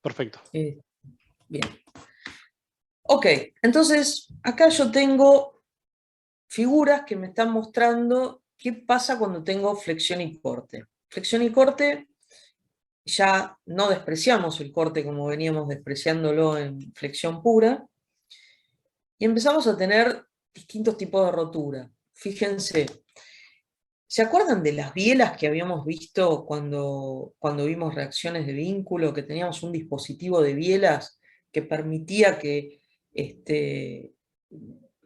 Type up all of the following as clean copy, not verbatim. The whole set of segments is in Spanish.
Perfecto. Bien. Ok, entonces acá yo tengo figuras que me están mostrando qué pasa cuando tengo flexión y corte. Flexión y corte, ya no despreciamos el corte como veníamos despreciándolo en flexión pura, y empezamos a tener distintos tipos de rotura. Fíjense, ¿se acuerdan de las bielas que habíamos visto cuando vimos reacciones de vínculo, que teníamos un dispositivo de bielas que permitía este,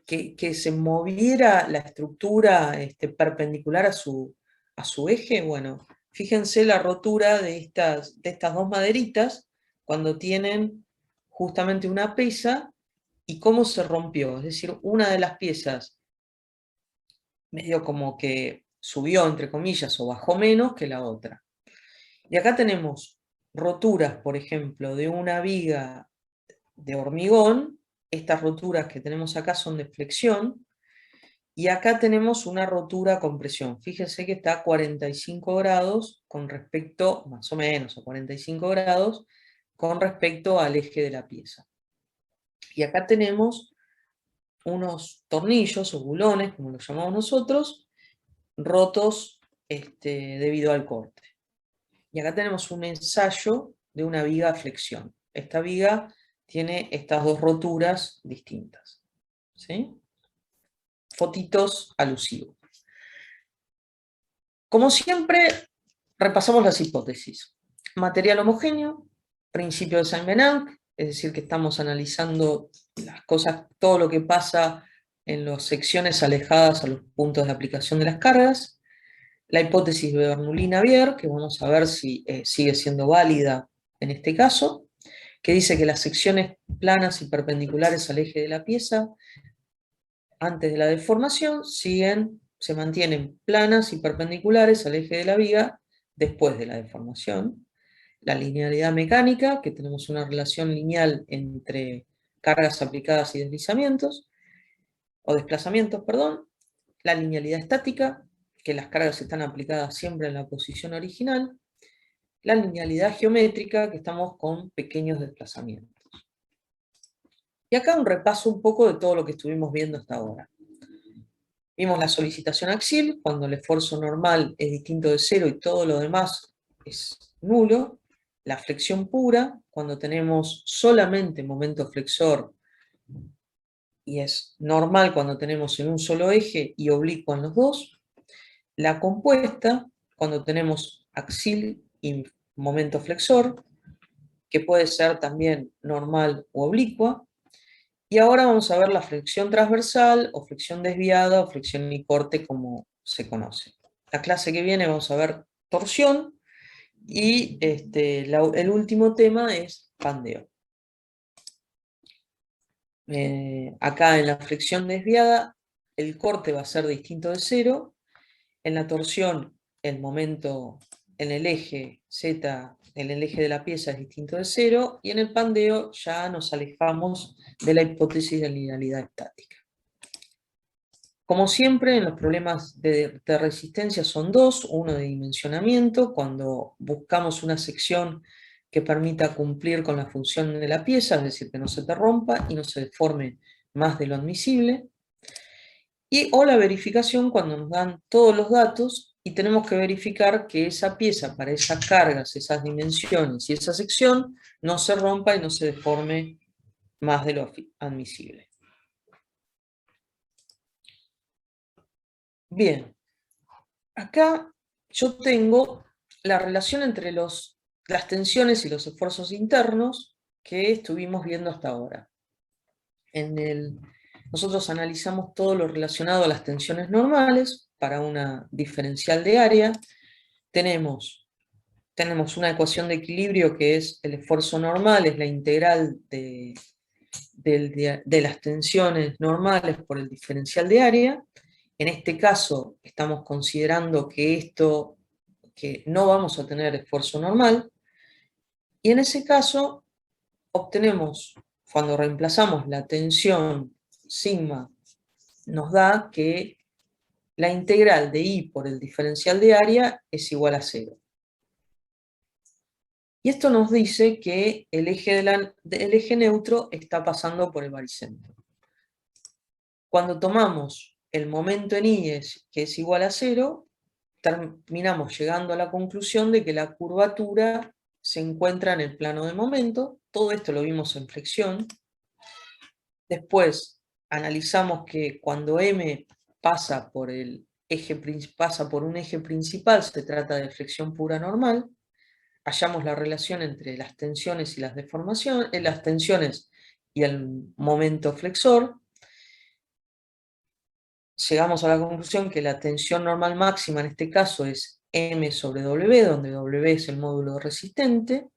que se moviera la estructura perpendicular a su eje? Bueno, fíjense la rotura de estas dos maderitas cuando tienen justamente una pesa y cómo se rompió. Es decir, una de las piezas medio como que subió, entre comillas, o bajó menos que la otra. Y acá tenemos roturas, por ejemplo, de una viga de hormigón. Estas roturas que tenemos acá son de flexión. Y acá tenemos una rotura con presión. Fíjense que está a 45 grados con respecto, más o menos a 45 grados, con respecto al eje de la pieza. Y acá tenemos unos tornillos o bulones, como los llamamos nosotros, rotos debido al corte. Y acá tenemos un ensayo de una viga a flexión. Esta viga tiene estas dos roturas distintas. ¿Sí? Fotitos alusivos. Como siempre, repasamos las hipótesis. Material homogéneo, principio de Saint-Venant, es decir, que estamos analizando las cosas, todo lo que pasa en las secciones alejadas a los puntos de aplicación de las cargas. La hipótesis de Bernoulli-Navier, que vamos a ver si sigue siendo válida en este caso, que dice que las secciones planas y perpendiculares al eje de la pieza, antes de la deformación, se mantienen planas y perpendiculares al eje de la viga después de la deformación. La linealidad mecánica, que tenemos una relación lineal entre cargas aplicadas y deslizamientos, o desplazamientos, perdón. La linealidad estática, que las cargas están aplicadas siempre en la posición original. La linealidad geométrica, que estamos con pequeños desplazamientos. Y acá un repaso un poco de todo lo que estuvimos viendo hasta ahora. Vimos la solicitación axial, cuando el esfuerzo normal es distinto de cero y todo lo demás es nulo. La flexión pura, cuando tenemos solamente momento flexor y es normal cuando tenemos en un solo eje y oblicuo en los dos. La compuesta, cuando tenemos axial y momento flexor, que puede ser también normal o oblicua. Y ahora vamos a ver la flexión transversal, o flexión desviada, o flexión y corte, como se conoce. La clase que viene vamos a ver torsión, y el último tema es pandeo. Acá en la flexión desviada, el corte va a ser distinto de cero. En la torsión, el momento en el eje Z, en el eje de la pieza, es distinto de cero. Y en el pandeo ya nos alejamos de la hipótesis de linealidad estática. Como siempre, en los problemas de resistencia son dos: uno de dimensionamiento, cuando buscamos una sección que permita cumplir con la función de la pieza, es decir, que no se te rompa y no se deforme más de lo admisible. O la verificación, cuando nos dan todos los datos y tenemos que verificar que esa pieza, para esas cargas, esas dimensiones y esa sección, no se rompa y no se deforme más de lo admisible. Bien, acá yo tengo la relación entre las tensiones y los esfuerzos internos que estuvimos viendo hasta ahora. Nosotros analizamos todo lo relacionado a las tensiones normales para una diferencial de área. Tenemos una ecuación de equilibrio que es el esfuerzo normal, es la integral de las tensiones normales por el diferencial de área. En este caso estamos considerando que no vamos a tener esfuerzo normal, y en ese caso obtenemos, cuando reemplazamos la tensión sigma, nos da que la integral de I por el diferencial de área es igual a 0. Y esto nos dice que el eje neutro está pasando por el baricentro. Cuando tomamos el momento en Y, que es igual a 0, terminamos llegando a la conclusión de que la curvatura se encuentra en el plano de momento. Todo esto lo vimos en flexión. Después analizamos que cuando M pasa por un eje principal, se trata de flexión pura normal. Hallamos la relación entre las tensiones y las deformaciones, las tensiones y el momento flexor. Llegamos a la conclusión que la tensión normal máxima en este caso es M sobre W, donde W es el módulo resistente.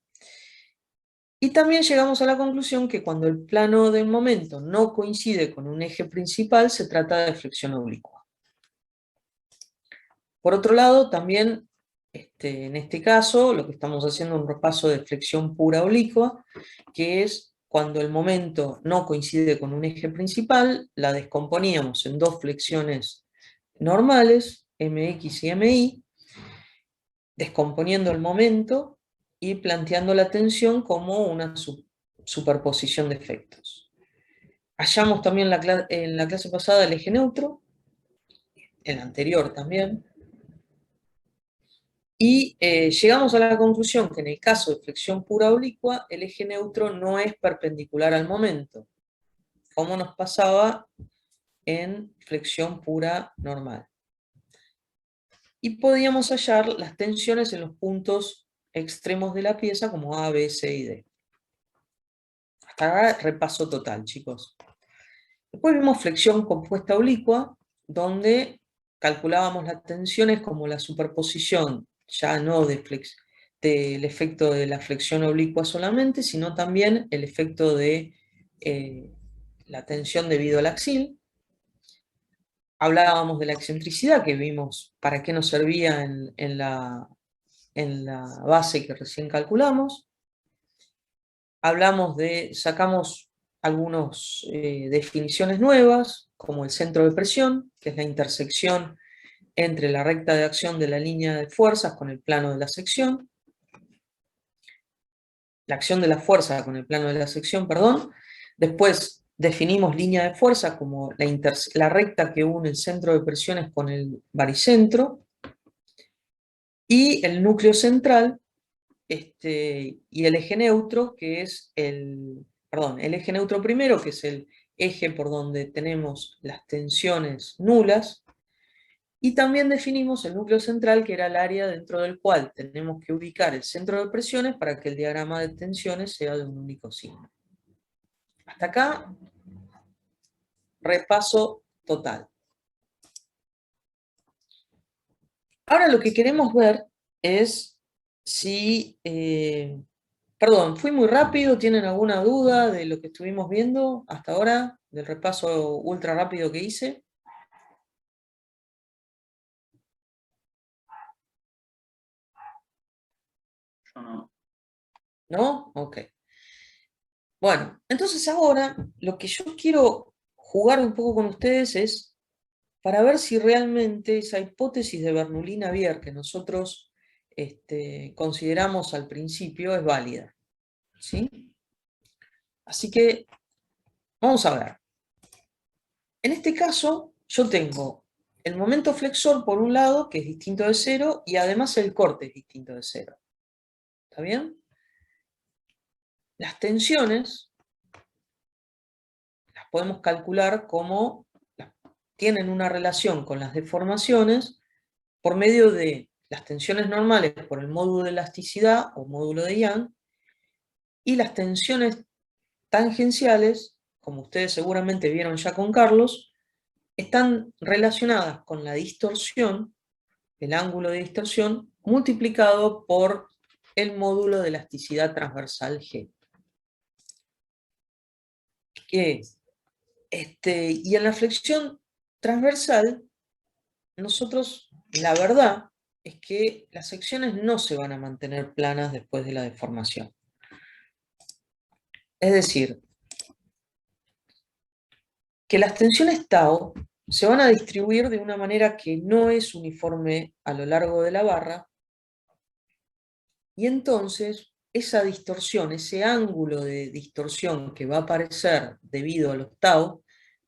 Y también llegamos a la conclusión que cuando el plano del momento no coincide con un eje principal, se trata de flexión oblicua. Por otro lado, también en este caso, lo que estamos haciendo es un repaso de flexión pura oblicua, que es cuando el momento no coincide con un eje principal, la descomponíamos en dos flexiones normales, MX y MI, descomponiendo el momento y planteando la tensión como una superposición de efectos. Hallamos también en la clase pasada el eje neutro, en la anterior también, y llegamos a la conclusión que en el caso de flexión pura oblicua, el eje neutro no es perpendicular al momento, como nos pasaba en flexión pura normal. Y podíamos hallar las tensiones en los puntos extremos de la pieza como A, B, C y D. Hasta acá repaso total, chicos. Después vimos flexión compuesta oblicua, donde calculábamos las tensiones como la superposición, ya no del efecto de la flexión oblicua solamente, sino también el efecto de la tensión debido al axil. Hablábamos de la excentricidad, que vimos para qué nos servía en la base que recién calculamos. Sacamos algunas definiciones nuevas, como el centro de presión, que es la intersección entre la recta de acción de la línea de fuerzas con el plano de la sección. La acción de la fuerza con el plano de la sección, perdón. Después definimos línea de fuerza como la recta que une el centro de presiones con el baricentro. Y el núcleo central, y el eje neutro, que es el eje neutro primero, que es el eje por donde tenemos las tensiones nulas, y también definimos el núcleo central, que era el área dentro del cual tenemos que ubicar el centro de presiones para que el diagrama de tensiones sea de un único signo. Hasta acá, repaso total. Ahora lo que queremos ver es si... perdón, fui muy rápido, ¿tienen alguna duda de lo que estuvimos viendo hasta ahora? Del repaso ultra rápido que hice. No. ¿No? Ok. Bueno, entonces ahora lo que yo quiero jugar un poco con ustedes es para ver si realmente esa hipótesis de Bernoulli-Navier que nosotros consideramos al principio es válida. ¿Sí? Así que vamos a ver. En este caso, yo tengo el momento flexor por un lado, que es distinto de 0, y además el corte es distinto de 0. ¿Está bien? Las tensiones las podemos calcular como tienen una relación con las deformaciones por medio de las tensiones normales por el módulo de elasticidad o módulo de Young, y las tensiones tangenciales, como ustedes seguramente vieron ya con Carlos, están relacionadas con la distorsión, el ángulo de distorsión, multiplicado por el módulo de elasticidad transversal G. Y en la flexión transversal, nosotros, la verdad, es que las secciones no se van a mantener planas después de la deformación. Es decir, que las tensiones tau se van a distribuir de una manera que no es uniforme a lo largo de la barra, y entonces esa distorsión, ese ángulo de distorsión que va a aparecer debido a los tau,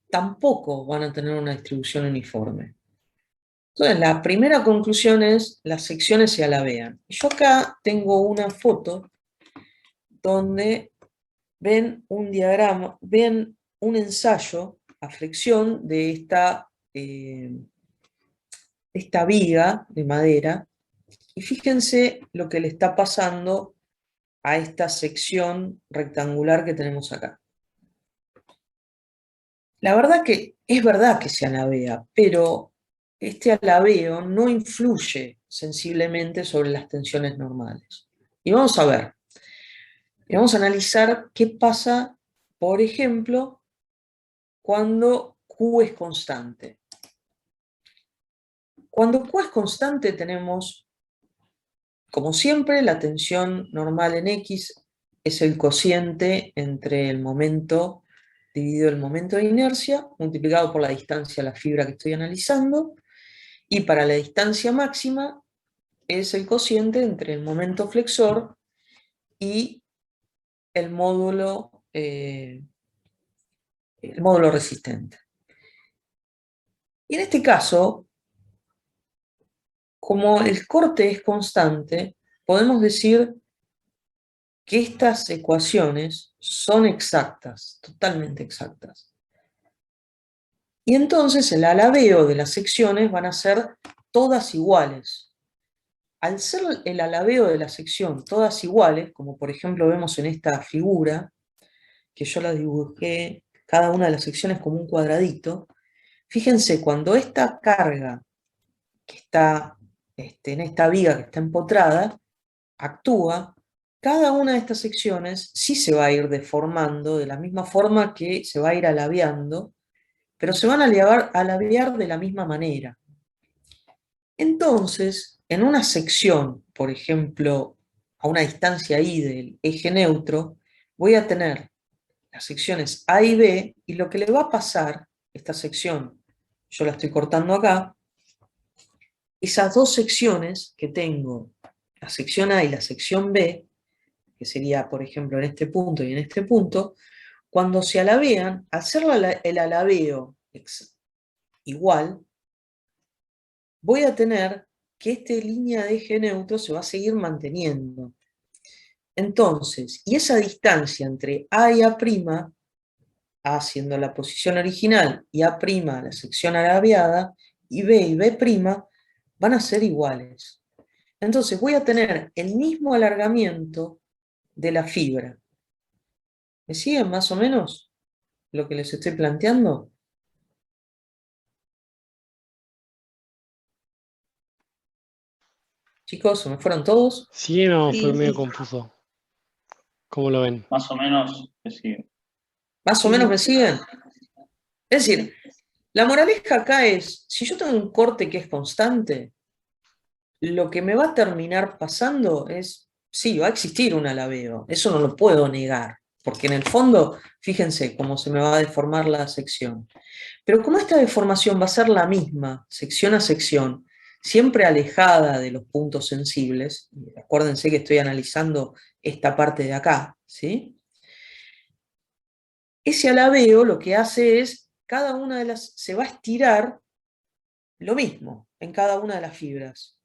tampoco van a tener una distribución uniforme. Entonces, la primera conclusión es las secciones se alabean. Yo acá tengo una foto donde ven un diagrama, ven un ensayo a flexión de esta viga de madera, y fíjense lo que le está pasando a esta sección rectangular que tenemos acá. La verdad que es verdad que se alabea, pero este alabeo no influye sensiblemente sobre las tensiones normales. Y vamos a ver, y vamos a analizar qué pasa, por ejemplo, cuando Q es constante. Cuando Q es constante tenemos, como siempre, la tensión normal en X es el cociente entre el momento dividido el momento de inercia, multiplicado por la distancia a la fibra que estoy analizando, y para la distancia máxima es el cociente entre el momento flexor y el módulo resistente. Y en este caso, como el corte es constante, podemos decir que estas ecuaciones son exactas, totalmente exactas. Y entonces el alabeo de las secciones van a ser todas iguales. Al ser el alabeo de la sección todas iguales, como por ejemplo vemos en esta figura, que yo la dibujé cada una de las secciones como un cuadradito, fíjense, cuando esta carga que está en esta viga que está empotrada, actúa, cada una de estas secciones sí se va a ir deformando de la misma forma que se va a ir alabeando, pero se van a alabear de la misma manera. Entonces, en una sección, por ejemplo, a una distancia I del eje neutro, voy a tener las secciones A y B, y lo que le va a pasar, esta sección, yo la estoy cortando acá, esas dos secciones que tengo, la sección A y la sección B, que sería, por ejemplo, en este punto y en este punto, cuando se alabean, al hacer el alabeo igual, voy a tener que esta línea de eje neutro se va a seguir manteniendo. Entonces, y esa distancia entre A y A', A siendo la posición original y A' la sección alabeada, y B y B' van a ser iguales. Entonces voy a tener el mismo alargamiento de la fibra. ¿Me siguen más o menos lo que les estoy planteando? Chicos, ¿se me fueron todos? Sí, no, fue Sí, medio sí. confuso. ¿Cómo lo ven? Más o menos, sí. ¿Más o menos me siguen? Es decir, la moraleja acá es, si yo tengo un corte que es constante, lo que me va a terminar pasando es, sí, va a existir un alabeo, eso no lo puedo negar, porque en el fondo, fíjense cómo se me va a deformar la sección. Pero como esta deformación va a ser la misma, sección a sección, siempre alejada de los puntos sensibles, acuérdense que estoy analizando esta parte de acá, ¿sí? Ese alabeo lo que hace es, cada una de las, se va a estirar lo mismo en cada una de las fibras.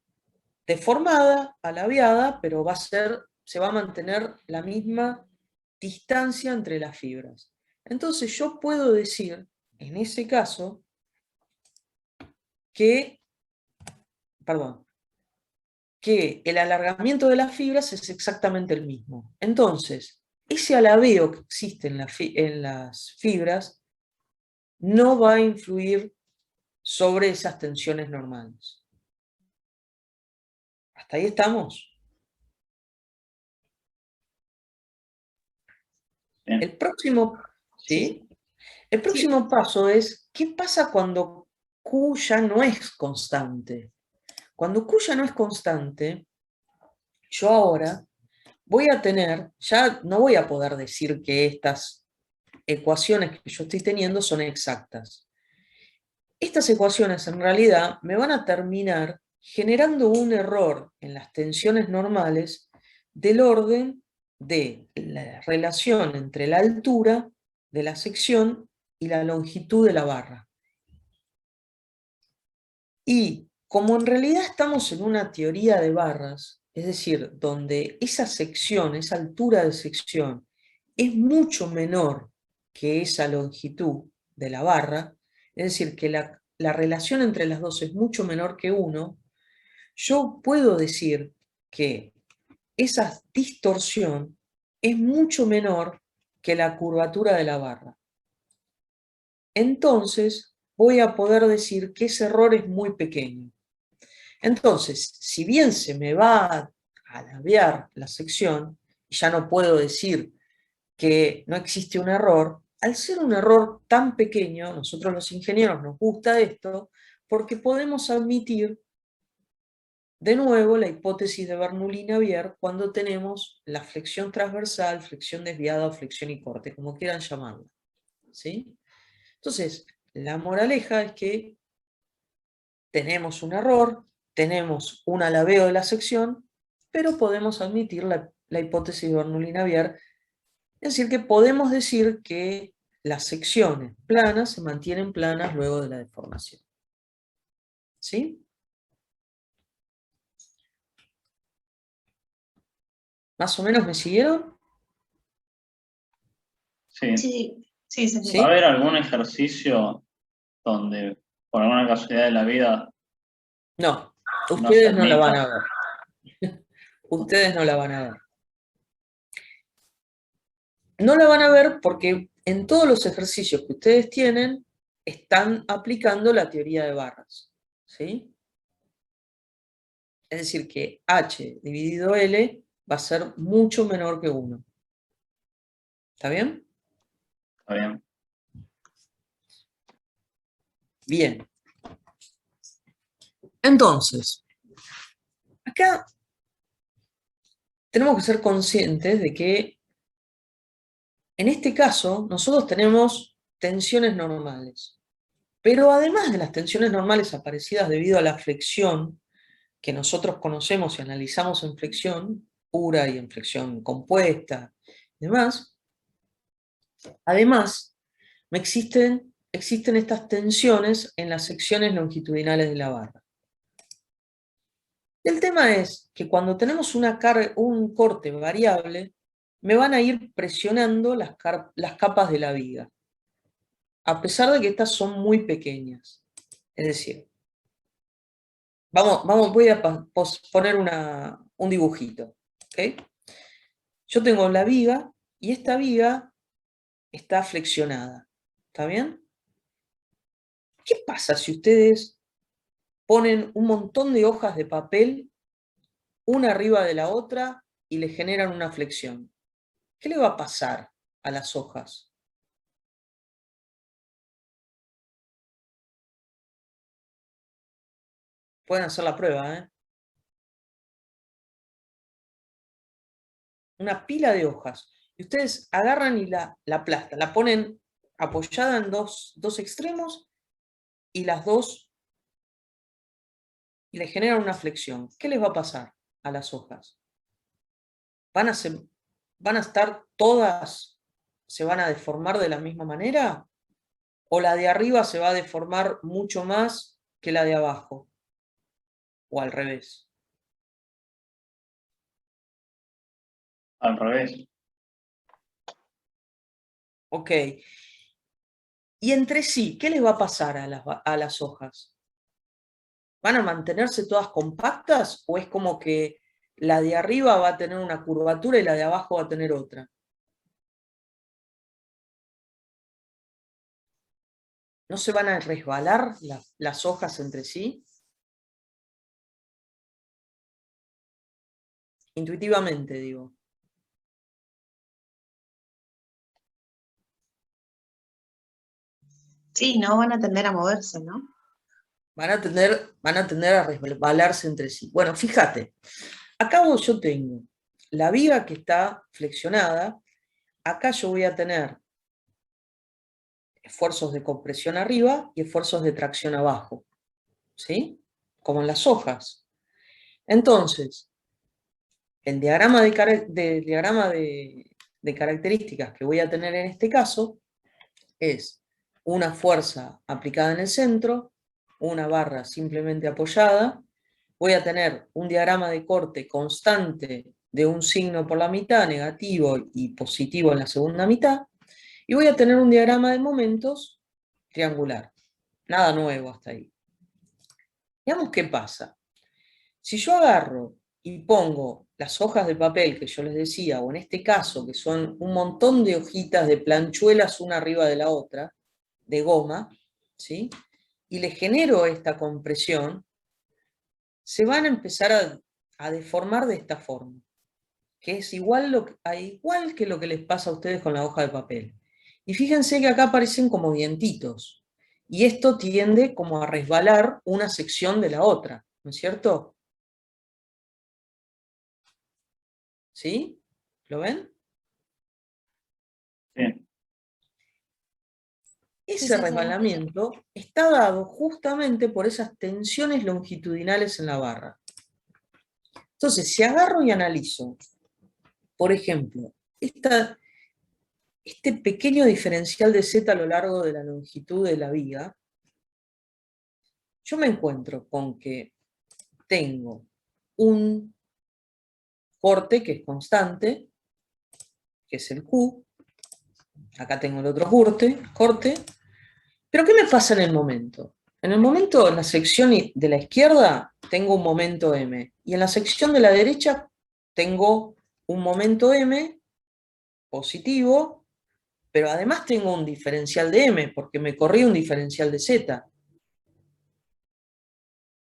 Deformada, alabeada, pero se va a mantener la misma distancia entre las fibras. Entonces yo puedo decir, en ese caso, que el alargamiento de las fibras es exactamente el mismo. Entonces, ese alabeo que existe en las fibras no va a influir sobre esas tensiones normales. ¿Hasta ahí estamos? El próximo, ¿sí? El próximo paso es, ¿qué pasa cuando Q ya no es constante? Cuando Q ya no es constante, yo ahora voy a tener, ya no voy a poder decir que estas ecuaciones que yo estoy teniendo son exactas. Estas ecuaciones en realidad me van a terminar generando un error en las tensiones normales del orden de la relación entre la altura de la sección y la longitud de la barra. Y como en realidad estamos en una teoría de barras, es decir, donde esa sección, esa altura de sección, es mucho menor que esa longitud de la barra, es decir, que la relación entre las dos es mucho menor que 1, yo puedo decir que esa distorsión es mucho menor que la curvatura de la barra. Entonces, voy a poder decir que ese error es muy pequeño. Entonces, si bien se me va a alargar la sección, y ya no puedo decir que no existe un error, al ser un error tan pequeño, nosotros los ingenieros nos gusta esto, porque podemos admitir de nuevo la hipótesis de Bernoulli-Navier cuando tenemos la flexión transversal, flexión desviada o flexión y corte, como quieran llamarla. ¿Sí? Entonces, la moraleja es que tenemos un error, tenemos un alabeo de la sección, pero podemos admitir la hipótesis de Bernoulli-Navier, es decir, que podemos decir que las secciones planas se mantienen planas luego de la deformación. ¿Sí? ¿Más o menos me siguieron? Sí. Sí. ¿Sí? ¿Va a haber algún ejercicio donde, por alguna casualidad de la vida, No, no ustedes se no la van a admita? ver. Ustedes no la van a ver. No la van a ver porque en todos los ejercicios que ustedes tienen están aplicando la teoría de barras. ¿Sí? Es decir, que H dividido L va a ser mucho menor que 1. ¿Está bien? Está bien. Bien. Entonces, acá tenemos que ser conscientes de que en este caso nosotros tenemos tensiones normales. Pero además de las tensiones normales aparecidas debido a la flexión que nosotros conocemos y analizamos en flexión pura y en flexión compuesta y demás, además existen estas tensiones en las secciones longitudinales de la barra. El tema es que cuando tenemos un corte variable, me van a ir presionando las capas de la viga, a pesar de que estas son muy pequeñas. Es decir, voy a poner un dibujito. ¿Okay? Yo tengo la viga y esta viga está flexionada. ¿Está bien? ¿Qué pasa si ustedes ponen un montón de hojas de papel una arriba de la otra y le generan una flexión? ¿Qué le va a pasar a las hojas? Pueden hacer la prueba, ¿eh? Una pila de hojas. Y ustedes agarran y la aplastan, la ponen apoyada en dos extremos y las dos le generan una flexión. ¿Qué les va a pasar a las hojas? ¿Van a estar todas, se van a deformar de la misma manera? ¿O la de arriba se va a deformar mucho más que la de abajo? ¿O al revés? Al revés. Ok. Y entre sí, ¿qué les va a pasar a las hojas? ¿Van a mantenerse todas compactas o es como que la de arriba va a tener una curvatura y la de abajo va a tener otra? ¿No se van a resbalar las hojas entre sí? Intuitivamente, digo. Sí, no van a tender a moverse, ¿no? Van a tender a resbalarse entre sí. Bueno, fíjate, acá yo tengo la viga que está flexionada, acá yo voy a tener esfuerzos de compresión arriba y esfuerzos de tracción abajo, ¿sí? Como en las hojas. Entonces, el diagrama de características que voy a tener en este caso es una fuerza aplicada en el centro, una barra simplemente apoyada, voy a tener un diagrama de corte constante de un signo por la mitad, negativo y positivo en la segunda mitad, y voy a tener un diagrama de momentos triangular. Nada nuevo hasta ahí. Veamos qué pasa. Si yo agarro y pongo las hojas de papel que yo les decía, o en este caso, que son un montón de hojitas de planchuelas una arriba de la otra, de goma, ¿sí? Y le genero esta compresión, se van a empezar a deformar de esta forma, que es igual que lo que les pasa a ustedes con la hoja de papel. Y fíjense que acá aparecen como dientitos, y esto tiende como a resbalar una sección de la otra, ¿no es cierto? ¿Sí? ¿Lo ven? Sí. Ese Sí, sí, sí. resbalamiento está dado justamente por esas tensiones longitudinales en la barra. Entonces, si agarro y analizo, por ejemplo, este pequeño diferencial de Z a lo largo de la longitud de la viga, yo me encuentro con que tengo un corte que es constante, que es el Q, acá tengo el otro corte, pero ¿qué me pasa en el momento? En el momento, en la sección de la izquierda, tengo un momento M, y en la sección de la derecha tengo un momento M positivo, pero además tengo un diferencial de M, porque me corrí un diferencial de Z.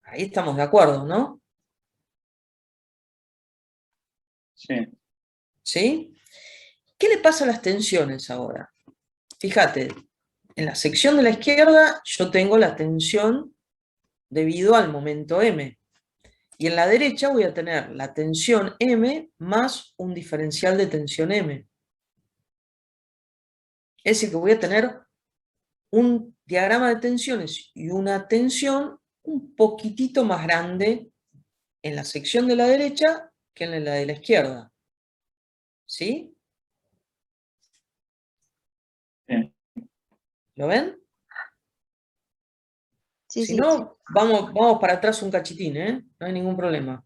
Ahí estamos de acuerdo, ¿no? Sí. ¿Sí? ¿Qué le pasa a las tensiones ahora? Fíjate, en la sección de la izquierda yo tengo la tensión debido al momento M. Y en la derecha voy a tener la tensión M más un diferencial de tensión M. Es decir, que voy a tener un diagrama de tensiones y una tensión un poquitito más grande en la sección de la derecha que en la de la izquierda. ¿Sí? Sí. ¿Lo ven? Sí, Si sí. no, vamos para atrás un cachitín, ¿eh? No hay ningún problema.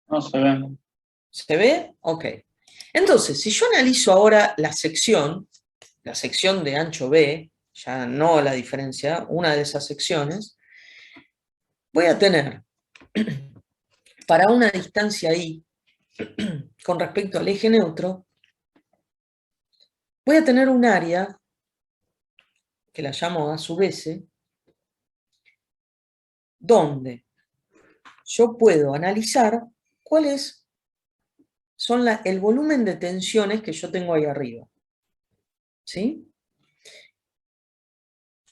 No se ven. ¿Se ve? Ok. Entonces, si yo analizo ahora la sección de ancho B, ya no la diferencia, una de esas secciones, voy a tener para una distancia I con respecto al eje neutro, voy a tener un área que la llamo A sub S, donde yo puedo analizar cuáles son el volumen de tensiones que yo tengo ahí arriba. ¿Sí?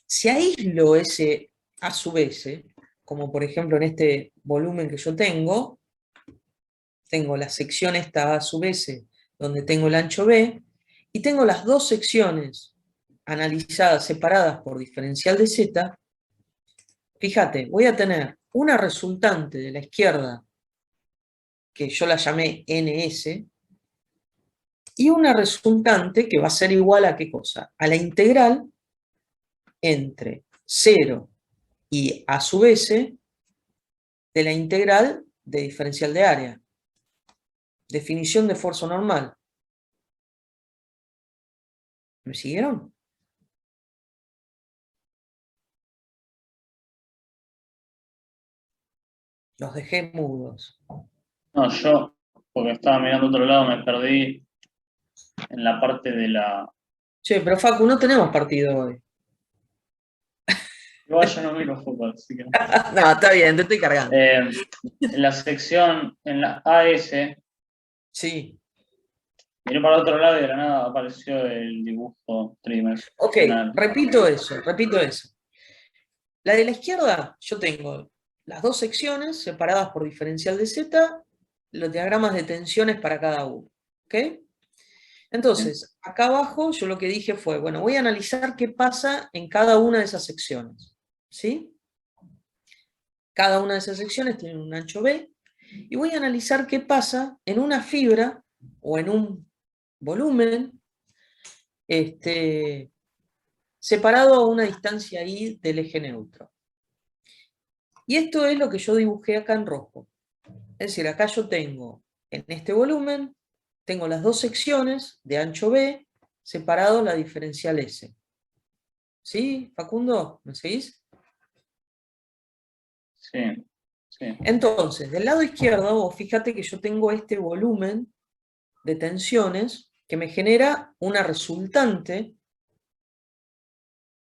Si aíslo ese A sub S, como por ejemplo en este volumen que yo tengo la sección esta A sub S, donde tengo el ancho B, y tengo las dos secciones analizadas, separadas por diferencial de Z. Fíjate, voy a tener una resultante de la izquierda, que yo la llamé NS, y una resultante que va a ser igual a ¿qué cosa? A la integral entre 0 y A sub S de la integral de diferencial de área. Definición de esfuerzo normal. ¿Me siguieron? Los dejé mudos. No, yo, porque estaba mirando otro lado, me perdí en la parte de la. Che, pero Facu, no tenemos partido hoy. Igual yo no miro fútbol, así que. No, está bien, te estoy cargando. En la sección, en la AS, Sí. miré para otro lado y de la nada apareció el dibujo Ok, tridimensional. repito eso. La de la izquierda, yo tengo las dos secciones separadas por diferencial de Z, los diagramas de tensiones para cada uno. ¿Ok? Entonces, acá abajo yo lo que dije fue, bueno, voy a analizar qué pasa en cada una de esas secciones. ¿Sí? Cada una de esas secciones tiene un ancho B, Y voy a analizar qué pasa en una fibra o en un volumen separado a una distancia I del eje neutro. Y esto es lo que yo dibujé acá en rojo. Es decir, acá yo tengo, en este volumen, tengo las dos secciones de ancho B, separado la diferencial S. ¿Sí, Facundo? ¿Me seguís? Sí, sí. Entonces, del lado izquierdo, vos fíjate que yo tengo este volumen de tensiones que me genera una resultante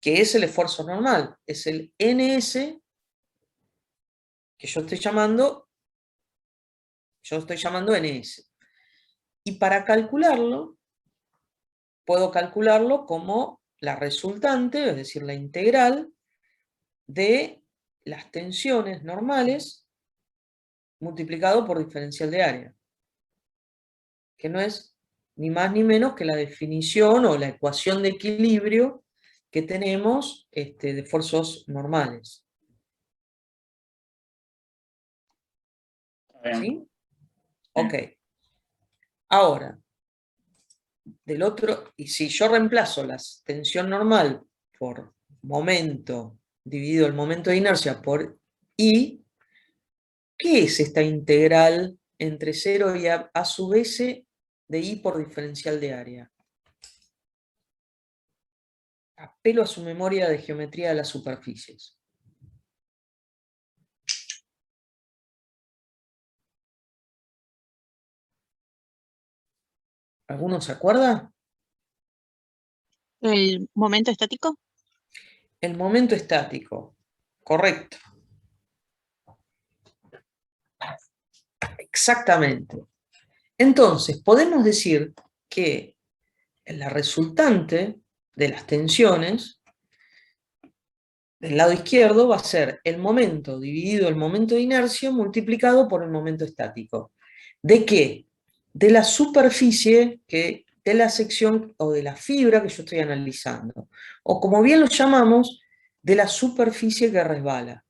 que es el esfuerzo normal, es el NS que yo estoy llamando NS. Y para calcularlo, puedo calcularlo como la resultante, es decir, la integral de las tensiones normales multiplicado por diferencial de área, que no es ni más ni menos que la definición o la ecuación de equilibrio que tenemos de esfuerzos normales. Está bien. ¿Sí? Ok. Ahora, del otro, y si yo reemplazo la tensión normal por momento dividido el momento de inercia por I, ¿qué es esta integral entre 0 y a su vez de I por diferencial de área? Apelo a su memoria de geometría de las superficies. ¿Alguno se acuerda? ¿El momento estático? El momento estático. Correcto. Exactamente. Entonces, podemos decir que la resultante de las tensiones del lado izquierdo va a ser el momento dividido el momento de inercia multiplicado por el momento estático. ¿De qué? De la superficie, de la sección o de la fibra que yo estoy analizando. O como bien lo llamamos, de la superficie que resbala.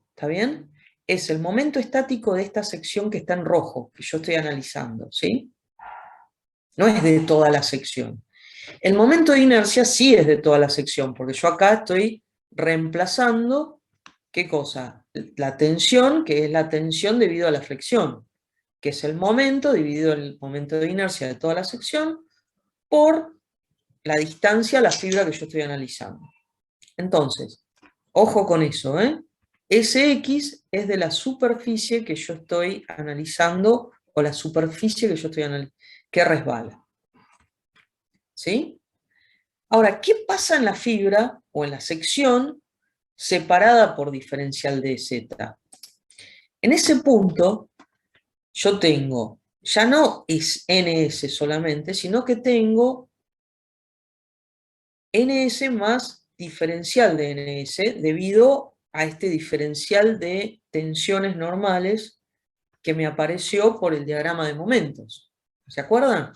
¿Está bien? Es el momento estático de esta sección que está en rojo, que yo estoy analizando, ¿sí? No es de toda la sección. El momento de inercia sí es de toda la sección, porque yo acá estoy reemplazando, ¿qué cosa? La tensión, que es la tensión debido a la flexión, que es el momento dividido el momento de inercia de toda la sección por la distancia a la fibra que yo estoy analizando. Entonces, ojo con eso, ¿eh? Sx es de la superficie que yo estoy analizando o la superficie que yo estoy analizando, que resbala. ¿Sí? Ahora, ¿qué pasa en la fibra o en la sección separada por diferencial de Z? En ese punto, yo tengo, ya no es NS solamente, sino que tengo NS más diferencial de NS debido a este diferencial de tensiones normales que me apareció por el diagrama de momentos. ¿Se acuerdan?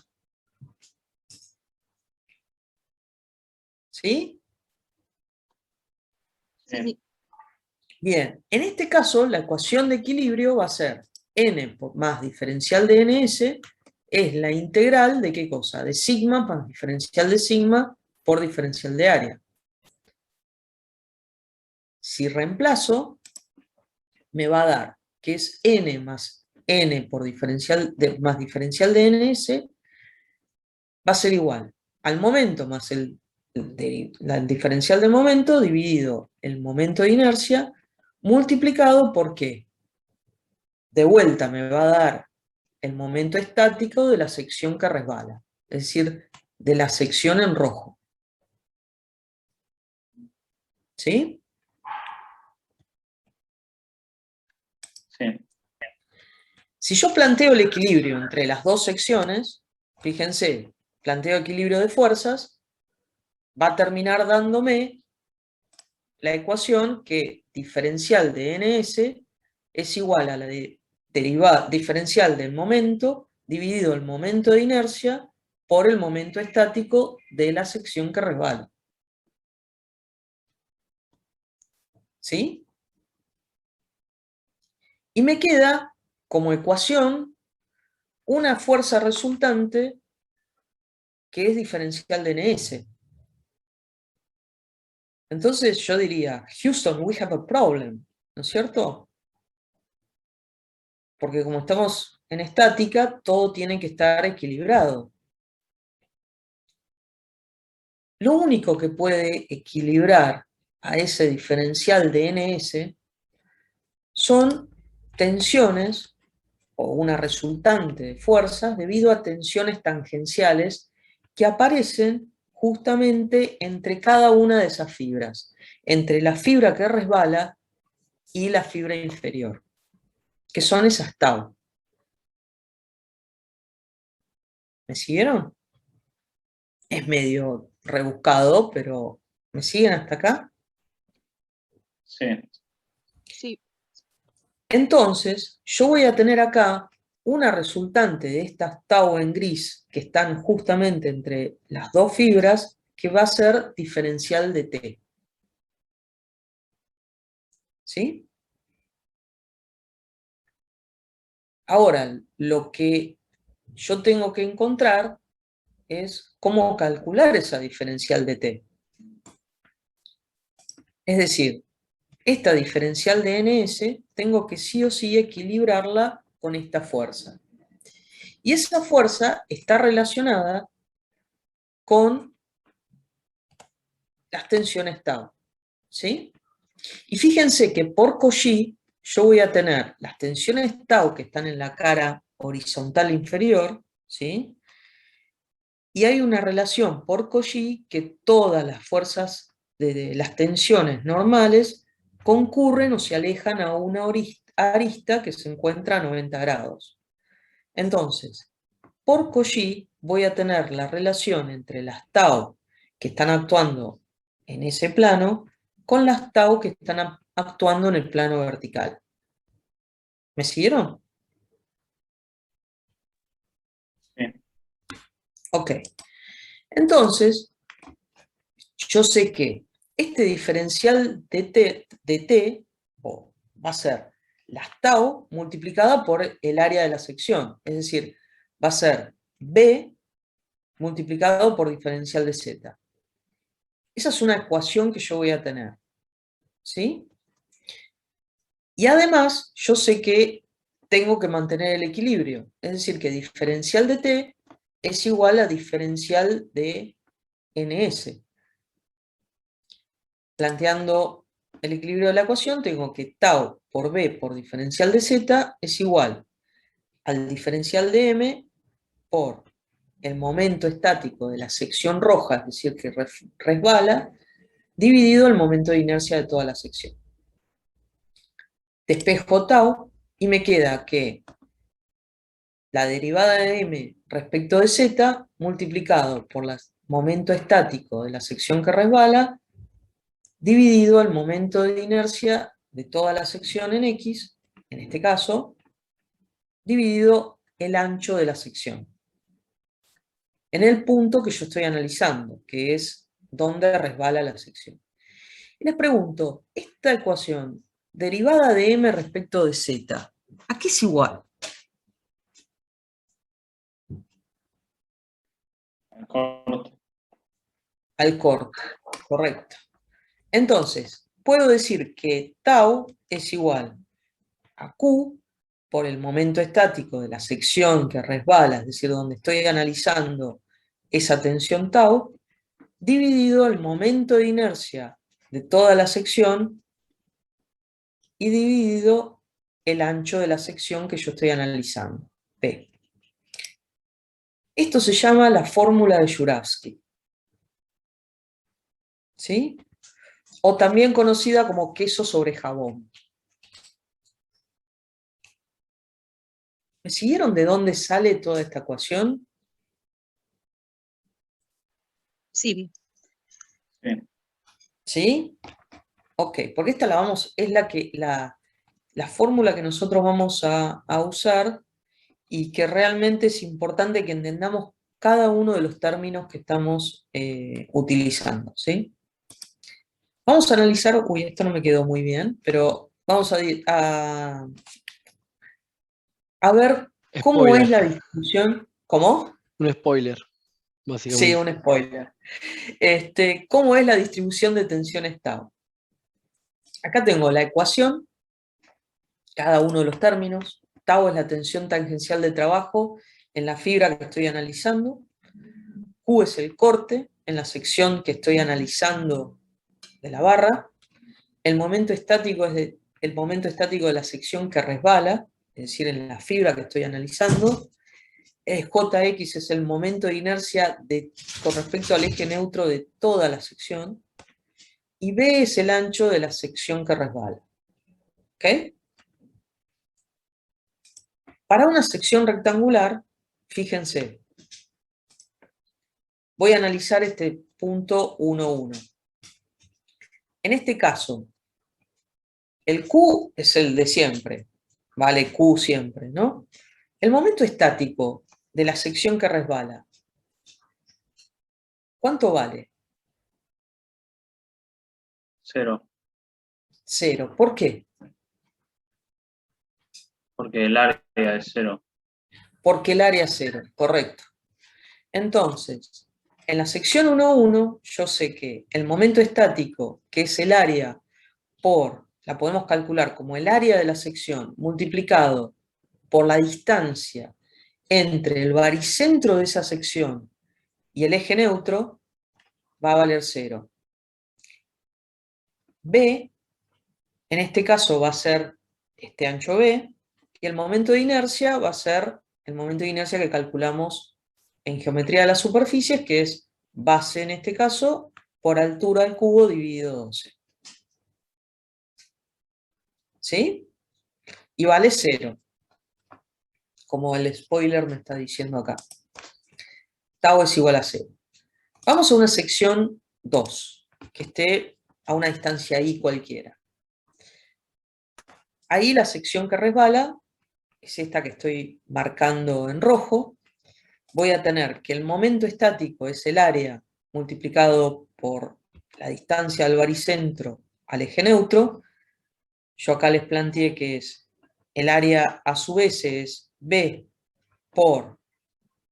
¿Sí? Sí, sí. Bien, en este caso la ecuación de equilibrio va a ser n más diferencial de ns es la integral de ¿qué cosa? De sigma más diferencial de sigma por diferencial de área. Si reemplazo, me va a dar que es n más n por diferencial más diferencial de ns va a ser igual al momento más la diferencial de momento dividido el momento de inercia multiplicado por ¿qué? De vuelta me va a dar el momento estático de la sección que resbala, es decir, de la sección en rojo. ¿Sí? Sí. Si yo planteo el equilibrio entre las dos secciones, fíjense, planteo equilibrio de fuerzas, va a terminar dándome la ecuación que diferencial de ns es igual a la de diferencial del momento dividido el momento de inercia por el momento estático de la sección que resbala. ¿Sí? Y me queda como ecuación una fuerza resultante que es diferencial de NS. Entonces yo diría, Houston, we have a problem, ¿no es cierto? Porque como estamos en estática, todo tiene que estar equilibrado. Lo único que puede equilibrar a ese diferencial de NS son tensiones o una resultante de fuerzas debido a tensiones tangenciales que aparecen justamente entre cada una de esas fibras, entre la fibra que resbala y la fibra inferior, que son esas tau. ¿Me siguieron? Es medio rebuscado, pero ¿me siguen hasta acá? Sí. Sí. Entonces, yo voy a tener acá una resultante de estas tau en gris que están justamente entre las dos fibras, que va a ser diferencial de T. ¿Sí? Ahora, lo que yo tengo que encontrar es cómo calcular esa diferencial de T. Es decir, esta diferencial de NS tengo que sí o sí equilibrarla con esta fuerza. Y esa fuerza está relacionada con las tensiones tau. ¿Sí? Y fíjense que por Cauchy yo voy a tener las tensiones tau que están en la cara horizontal inferior, ¿sí? Y hay una relación por Cauchy que todas las fuerzas de las tensiones normales concurren o se alejan a una arista que se encuentra a 90 grados. Entonces, por Cauchy voy a tener la relación entre las tau que están actuando en ese plano con las tau que están actuando en el plano vertical. ¿Me siguieron? Sí. Ok. Entonces, yo sé que este diferencial de T va a ser las tau multiplicada por el área de la sección. Es decir, va a ser B multiplicado por diferencial de Z. Esa es una ecuación que yo voy a tener. ¿Sí? Y además, yo sé que tengo que mantener el equilibrio. Es decir, que diferencial de T es igual a diferencial de NS. Planteando el equilibrio de la ecuación, tengo que tau por B por diferencial de Z es igual al diferencial de M por el momento estático de la sección roja, es decir, que resbala, dividido el momento de inercia de toda la sección. Despejo tau y me queda que la derivada de M respecto de Z multiplicado por el momento estático de la sección que resbala dividido el momento de inercia de toda la sección en X, en este caso, dividido el ancho de la sección. En el punto que yo estoy analizando, que es donde resbala la sección. Y les pregunto, esta ecuación, derivada de M respecto de Z, ¿a qué es igual? Al corte. Al corte, correcto. Entonces, puedo decir que tau es igual a Q por el momento estático de la sección que resbala, es decir, donde estoy analizando esa tensión tau, dividido el momento de inercia de toda la sección y dividido el ancho de la sección que yo estoy analizando, P. Esto se llama la fórmula de Juravsky. ¿Sí? O también conocida como queso sobre jabón. ¿Me siguieron de dónde sale toda esta ecuación? Sí. Sí. ¿Sí? Ok, porque esta es la fórmula que nosotros vamos a usar y que realmente es importante que entendamos cada uno de los términos que estamos utilizando, ¿sí? Vamos a analizar, uy, esto no me quedó muy bien, pero vamos a a ver cómo Spoiler. es la distribución. ¿Cómo? Un spoiler, Sí, básicamente. un spoiler. ¿Cómo es la distribución de tensiones tau? Acá tengo la ecuación, cada uno de los términos. Tau es la tensión tangencial de trabajo en la fibra que estoy analizando. Q es el corte en la sección que estoy analizando de la barra. El momento estático es el momento estático de la sección que resbala, es decir, en la fibra que estoy analizando. Jx es el momento de inercia con respecto al eje neutro de toda la sección. Y B es el ancho de la sección que resbala. ¿Ok? Para una sección rectangular, fíjense, voy a analizar este punto 1, 1. En este caso, el Q es el de siempre, vale Q siempre, ¿no? El momento estático de la sección que resbala, ¿cuánto vale? 0, 0. ¿Por qué? porque el área es 0. Porque el área es 0, correcto. Entonces, en la sección 1, 1, yo sé que el momento estático, que es el área la podemos calcular como el área de la sección multiplicado por la distancia entre el baricentro de esa sección y el eje neutro, va a valer 0. B, en este caso va a ser este ancho B, y el momento de inercia va a ser el momento de inercia que calculamos en geometría de las superficies, que es base en este caso por altura al cubo dividido 12. ¿Sí? Y vale 0, como el spoiler me está diciendo acá. Tau es igual a 0. Vamos a una sección 2, que esté a una distancia I cualquiera. Ahí la sección que resbala es esta que estoy marcando en rojo. Voy a tener que el momento estático es el área multiplicado por la distancia del baricentro al eje neutro. Yo acá les planteé que es el área a su vez es B por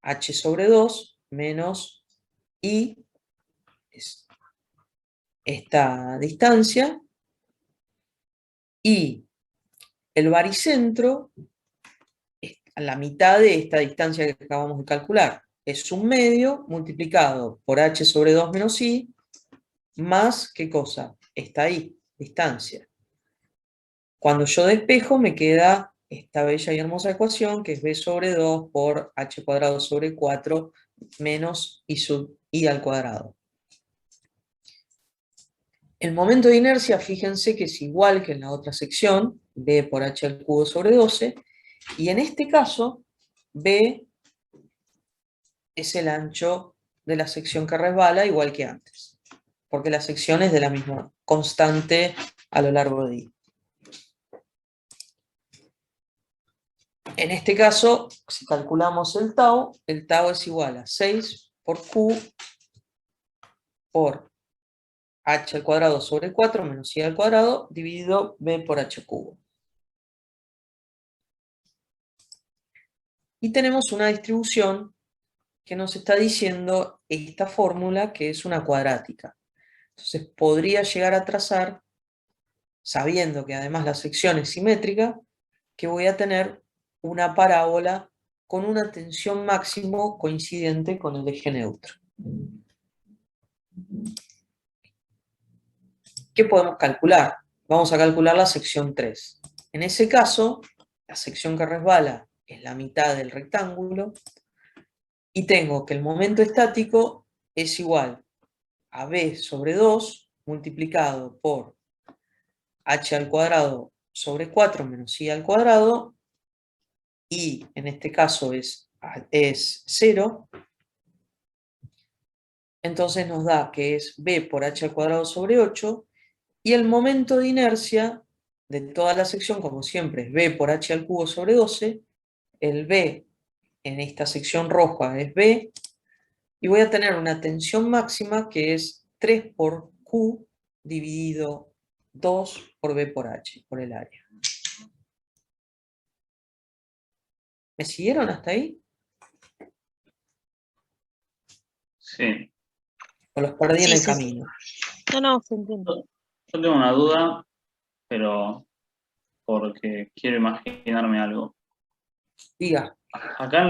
H sobre 2 menos I, es esta distancia, y el baricentro es a la mitad de esta distancia que acabamos de calcular. Es un medio multiplicado por H sobre 2 menos I, más, ¿qué cosa? Esta I, distancia. Cuando yo despejo me queda esta bella y hermosa ecuación, que es B sobre 2 por H cuadrado sobre 4 menos I sub I al cuadrado. El momento de inercia, fíjense que es igual que en la otra sección, B por H al cubo sobre 12, y en este caso, B es el ancho de la sección que resbala, igual que antes, porque la sección es de la misma constante a lo largo de I. En este caso, si calculamos el tau es igual a 6 por Q por H al cuadrado sobre 4 menos I al cuadrado dividido B por H cubo. Y tenemos una distribución que nos está diciendo esta fórmula, que es una cuadrática. Entonces podría llegar a trazar, sabiendo que además la sección es simétrica, que voy a tener una parábola con una tensión máximo coincidente con el eje neutro. ¿Qué podemos calcular? Vamos a calcular la sección 3. En ese caso, la sección que resbala es la mitad del rectángulo, y tengo que el momento estático es igual a B sobre 2 multiplicado por H al cuadrado sobre 4 menos I al cuadrado, y en este caso es 0, entonces nos da que es B por H al cuadrado sobre 8, y el momento de inercia de toda la sección, como siempre, es B por H al cubo sobre 12, el B en esta sección roja es B, y voy a tener una tensión máxima que es 3 por Q dividido 2 por B por H, por el área. ¿Me siguieron hasta ahí? Sí. ¿O los perdí en Sí, el sí. camino? No, se entiende. Yo tengo una duda, pero porque quiero imaginarme algo. Diga. Acá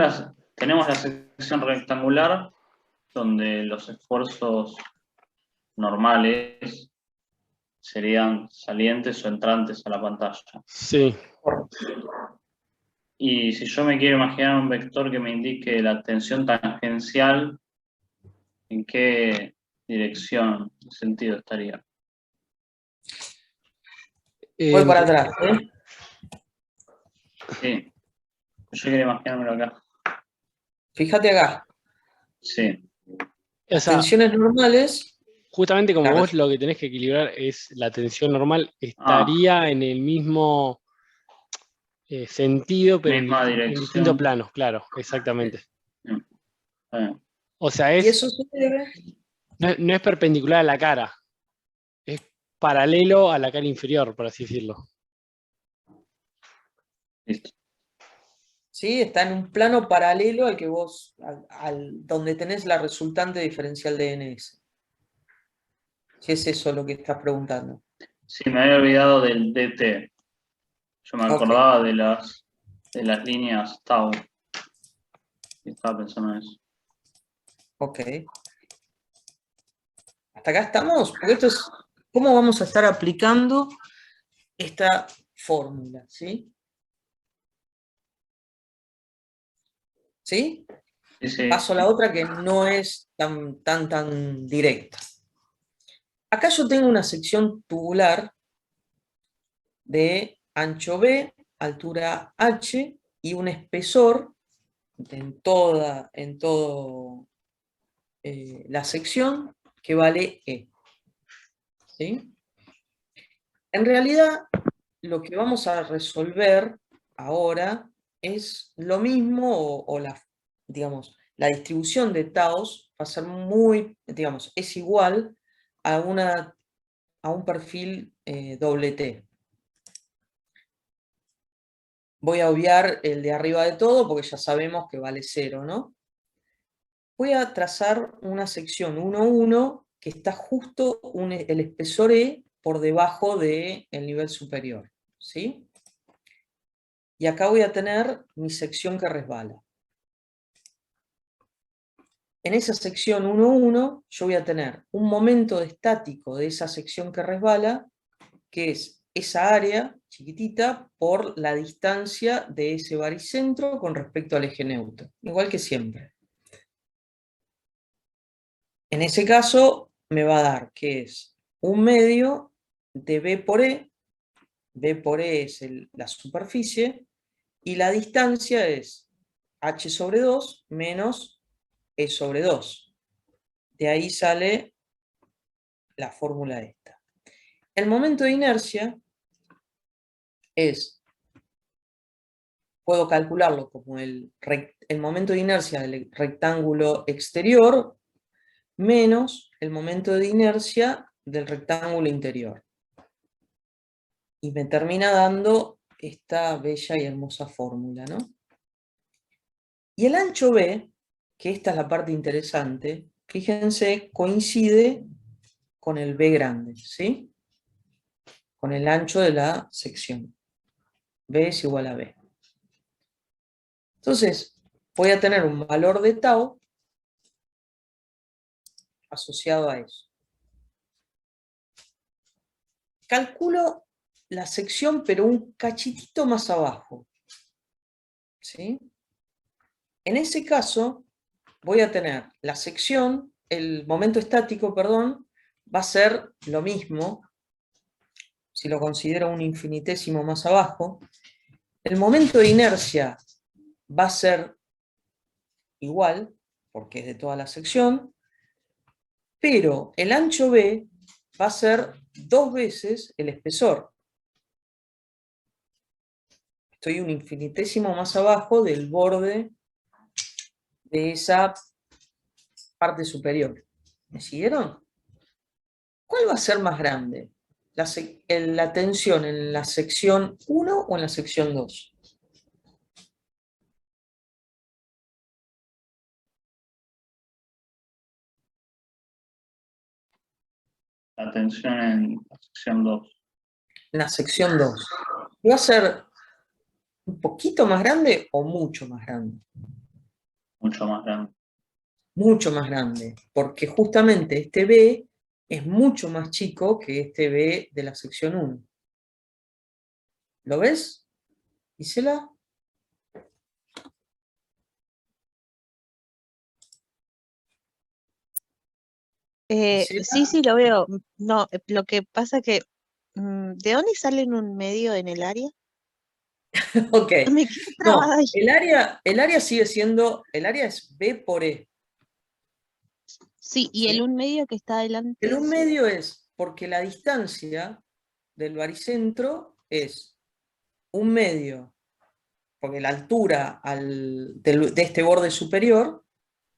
tenemos la sección rectangular, donde los esfuerzos normales serían salientes o entrantes a la pantalla. Sí. Y si yo me quiero imaginar un vector que me indique la tensión tangencial, ¿en qué dirección, sentido estaría? Voy para atrás, ¿eh? Sí, yo quería imaginármelo acá. Fíjate acá. Sí, O Las sea, tensiones normales. justamente como Claro. vos lo que tenés que equilibrar es la tensión normal, estaría en el mismo sentido, pero misma en distintos dirección. planos, claro, exactamente. Bien. O sea, Y eso se debe. no es perpendicular a la cara, es paralelo a la cara inferior, por así decirlo. Listo. ¿Sí? Está en un plano paralelo al que vos, donde tenés la resultante diferencial de NS. Si es eso lo que estás preguntando. Sí, me había olvidado del DT. Yo me Ok. acordaba de las líneas tau. Y estaba pensando en eso. Ok. ¿Hasta acá estamos? Porque esto es cómo vamos a estar aplicando esta fórmula, ¿sí? ¿Sí? Sí, sí. Paso a la otra que no es tan directa. Acá yo tengo una sección tubular de ancho B, altura H y un espesor en toda la sección que vale E. ¿Sí? En realidad, lo que vamos a resolver ahora es lo mismo digamos, la distribución de taos va a ser digamos, es igual a un perfil doble T. Voy a obviar el de arriba de todo porque ya sabemos que vale 0, ¿no? Voy a trazar una sección 1,1 que está justo el espesor E por debajo del nivel superior, ¿sí? Y acá voy a tener mi sección que resbala. En esa sección 1,1 yo voy a tener un momento estático de esa sección que resbala, que es esa área chiquitita por la distancia de ese baricentro con respecto al eje neutro, igual que siempre. En ese caso me va a dar que es un medio de B por E es la superficie, y la distancia es H sobre 2 menos E sobre 2. De ahí sale la fórmula esta. El momento de inercia puedo calcularlo como el momento de inercia del rectángulo exterior menos el momento de inercia del rectángulo interior. Y me termina dando esta bella y hermosa fórmula, ¿no? Y el ancho B, que esta es la parte interesante, fíjense, coincide con el B grande, ¿sí? Con el ancho de la sección. B es igual a B. Entonces, voy a tener un valor de tau asociado a eso. Calculo la sección, pero un cachitito más abajo, ¿sí? En ese caso, voy a tener la sección, el momento estático, perdón, va a ser lo mismo, si lo considero un infinitésimo más abajo. El momento de inercia va a ser igual, porque es de toda la sección, pero el ancho B va a ser 2 veces el espesor. Estoy un infinitésimo más abajo del borde de esa parte superior. ¿Me siguieron? ¿Cuál va a ser más grande? ¿La tensión en la sección 1 o en la sección 2? la tensión en la sección 2. En la sección 2. ¿Va a ser un poquito más grande o mucho más grande? Mucho más grande. Mucho más grande, porque justamente este B es mucho más chico que este B de la sección 1. ¿Lo ves? Gisela. Gisela. Sí, lo veo. No, lo que pasa que, ¿de dónde sale en un medio en el área? Ok. Me quedé No, trabada ahí. el área sigue siendo, el área es B por E. Sí, y ¿Sí? el un medio que está adelante. El un medio es porque la distancia del baricentro es un medio, porque la altura de este borde superior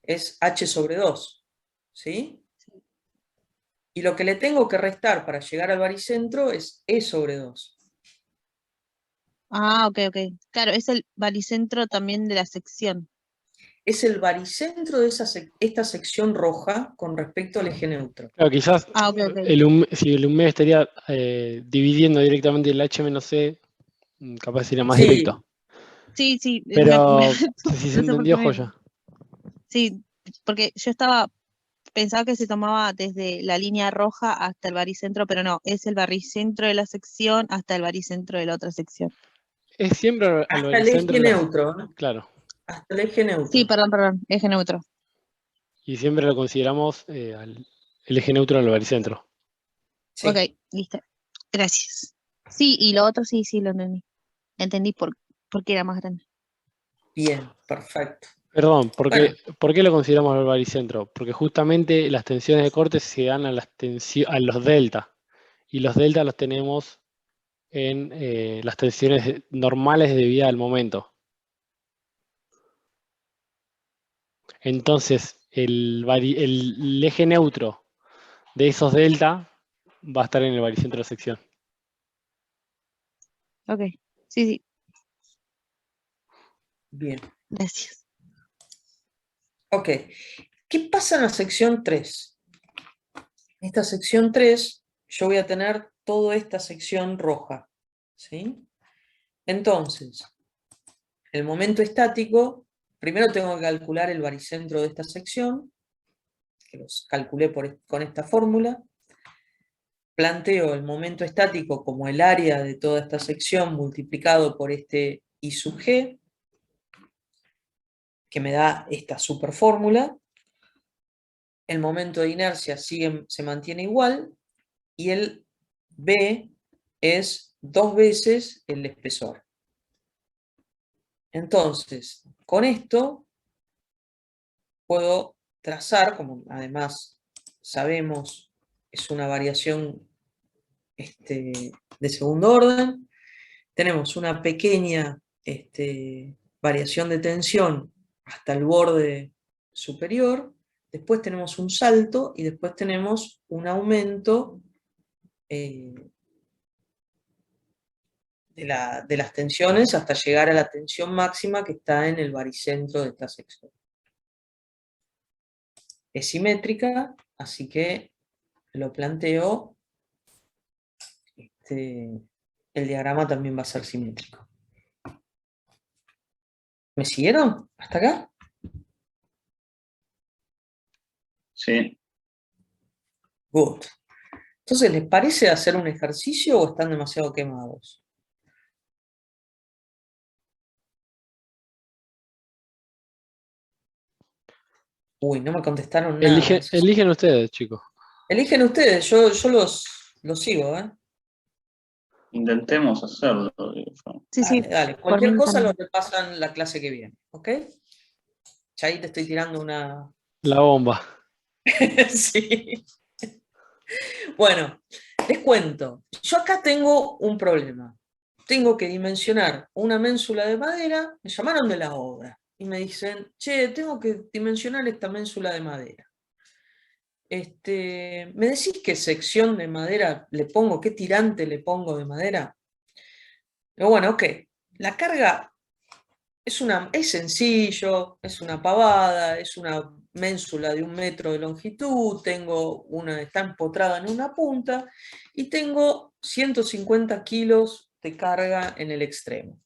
es h sobre 2, ¿sí? Y lo que le tengo que restar para llegar al baricentro es e sobre 2. Ah, ok. Claro, es el baricentro también de la sección. Es el baricentro de esta sección roja con respecto al eje neutro. Claro, quizás Ah, ok. si el medio estaría dividiendo directamente el H menos C, capaz sería más Sí, directo. Sí, Pero si se no sé por qué entendió, joya. Sí, porque yo pensaba que se tomaba desde la línea roja hasta el baricentro, pero no, es el baricentro de la sección hasta el baricentro de la otra sección. Es siempre al hasta el baricentro, eje neutro, ¿no? claro. Hasta el eje Sí, neutro. perdón, eje neutro. Y siempre lo consideramos el eje neutro al baricentro. Sí, Ok, listo. Gracias. Sí, y lo otro sí, lo entendí. Entendí por qué era más grande. bien, perfecto. Perdón, Bueno, ¿por qué lo consideramos el baricentro? Porque justamente las tensiones de corte se dan a los delta. Y los delta los tenemos en las tensiones normales debidas al momento. Entonces, el eje neutro de esos delta va a estar en el baricentro de sección. Ok, sí, bien. gracias. Ok, ¿qué pasa en la sección 3? En esta sección 3 yo voy a tener toda esta sección roja, ¿sí? Entonces, el momento estático, primero tengo que calcular el baricentro de esta sección, que los calculé con esta fórmula. Planteo el momento estático como el área de toda esta sección multiplicado por este I sub G, que me da esta super fórmula. El momento de inercia se mantiene igual, y el B es 2 veces el espesor. Entonces, con esto puedo trazar, como además sabemos es una variación de segundo orden, tenemos una pequeña variación de tensión hasta el borde superior, después tenemos un salto y después tenemos un aumento de las tensiones hasta llegar a la tensión máxima que está en el baricentro de esta sección. Es simétrica, así que lo planteo, el diagrama también va a ser simétrico. ¿Me siguieron hasta acá? Sí. Good. Entonces, ¿les parece hacer un ejercicio o están demasiado quemados? Uy, no me contestaron nada. Eligen ustedes, chicos. Eligen ustedes, yo los sigo, ¿eh? Intentemos hacerlo, digo yo. Sí, Dale. por mí Cualquier cosa lo también. repasan la clase que viene, ¿ok? Ya ahí te estoy tirando una... La bomba. Sí. Bueno, les cuento. Yo acá tengo un problema. Tengo que dimensionar una ménsula de madera. Me llamaron de la obra y me dicen, che, tengo que dimensionar esta ménsula de madera. ¿Me decís qué sección de madera le pongo, qué tirante le pongo de madera? Pero bueno, ok. La carga es sencillo, es una pavada, es una ménsula de 1 metro de longitud, está empotrada en una punta y tengo 150 kilos de carga en el extremo.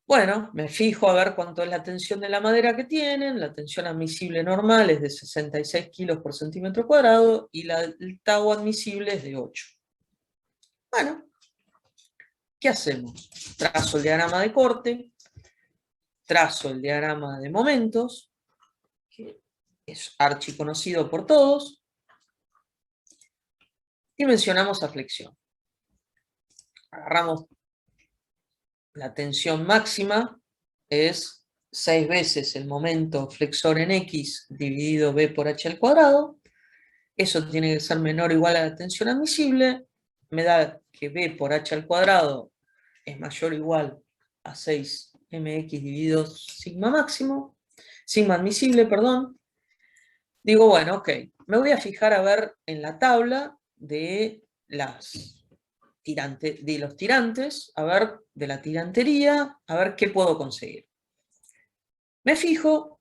Bueno, me fijo a ver cuánto es la tensión de la madera que tienen. La tensión admisible normal es de 66 kilos por centímetro cuadrado y el tau admisible es de 8. Bueno, ¿qué hacemos? Trazo el diagrama de corte, trazo el diagrama de momentos, que es archiconocido por todos, y mencionamos a flexión. Agarramos la tensión máxima, es 6 veces el momento flexor en X dividido B por H al cuadrado. Eso tiene que ser menor o igual a la tensión admisible. Me da que B por H al cuadrado es mayor o igual a 6mx dividido sigma máximo, sigma admisible, perdón. Digo, bueno, ok, me voy a fijar a ver en la tabla de los tirantes, a ver de la tirantería, a ver qué puedo conseguir. Me fijo,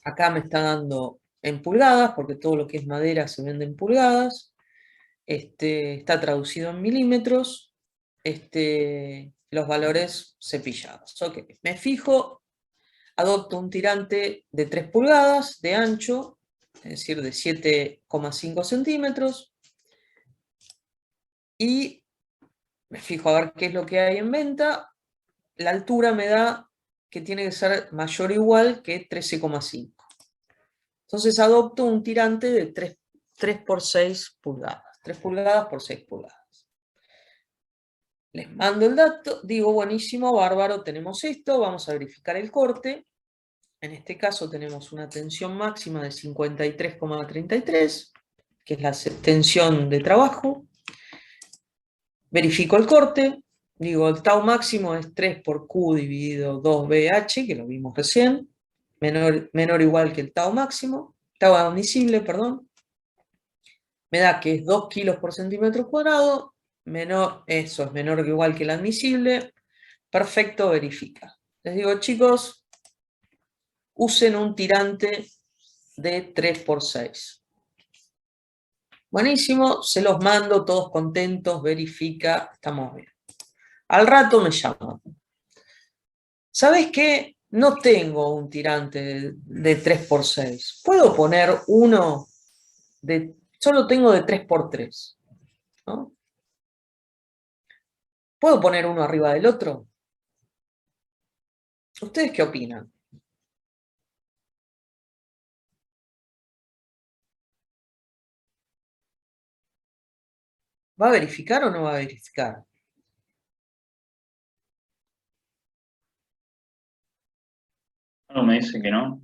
acá me está dando en pulgadas, porque todo lo que es madera se vende en pulgadas, está traducido en milímetros, los valores cepillados. Ok, me fijo, adopto un tirante de 3 pulgadas de ancho, es decir, de 7,5 centímetros, y me fijo a ver qué es lo que hay en venta. La altura me da que tiene que ser mayor o igual que 13,5. Entonces adopto un tirante de 3 por 6 pulgadas. 3 pulgadas por 6 pulgadas. Les mando el dato, digo, buenísimo, bárbaro, tenemos esto, vamos a verificar el corte. En este caso tenemos una tensión máxima de 53,33, que es la tensión de trabajo. Verifico el corte, digo, el tau máximo es 3 por Q dividido 2BH, que lo vimos recién, menor o igual que el tau máximo, tau admisible, perdón. Me da que es 2 kilos por centímetro cuadrado, eso es menor o igual que el admisible. Perfecto, verifica. Les digo, chicos, usen un tirante de 3 por 6. Buenísimo, se los mando, todos contentos, verifica, estamos bien. Al rato me llaman. ¿Sabes qué? No tengo un tirante de 3 por 6. ¿Puedo poner uno solo tengo de 3 por 3? ¿No? ¿Puedo poner uno arriba del otro? ¿Ustedes qué opinan? ¿Va a verificar o no va a verificar? Algo me dice que no,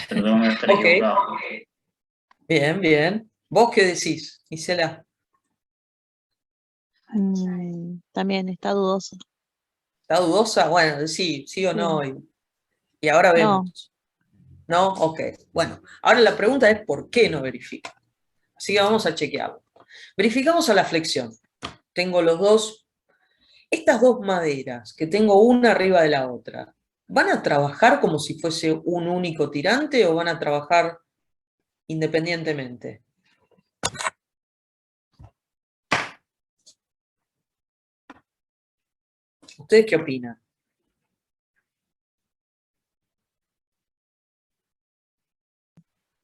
pero tengo que estar Ok. equivocado. Bien, bien. ¿Vos qué decís, Isela? También está dudoso. ¿Está dudosa? Bueno, sí o no. Sí. Y ahora No, vemos. ¿No? Ok. Bueno, ahora la pregunta es ¿por qué no verifica? Así que vamos a chequearlo. Verificamos a la flexión. Tengo estas dos maderas, que tengo una arriba de la otra, ¿van a trabajar como si fuese un único tirante o van a trabajar independientemente? ¿Ustedes qué opinan?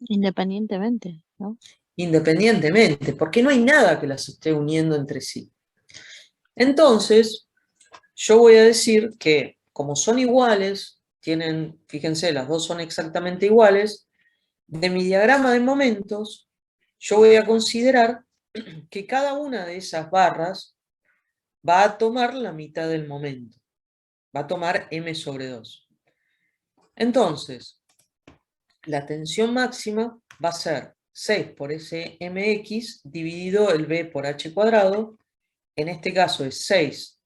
independientemente, ¿no? Independientemente, porque no hay nada que las esté uniendo entre sí. Entonces, yo voy a decir que como son iguales, fíjense, las dos son exactamente iguales, de mi diagrama de momentos, yo voy a considerar que cada una de esas barras va a tomar la mitad del momento. Va a tomar m sobre 2. Entonces, la tensión máxima va a ser 6 por ese mx dividido el b por h cuadrado. En este caso es 6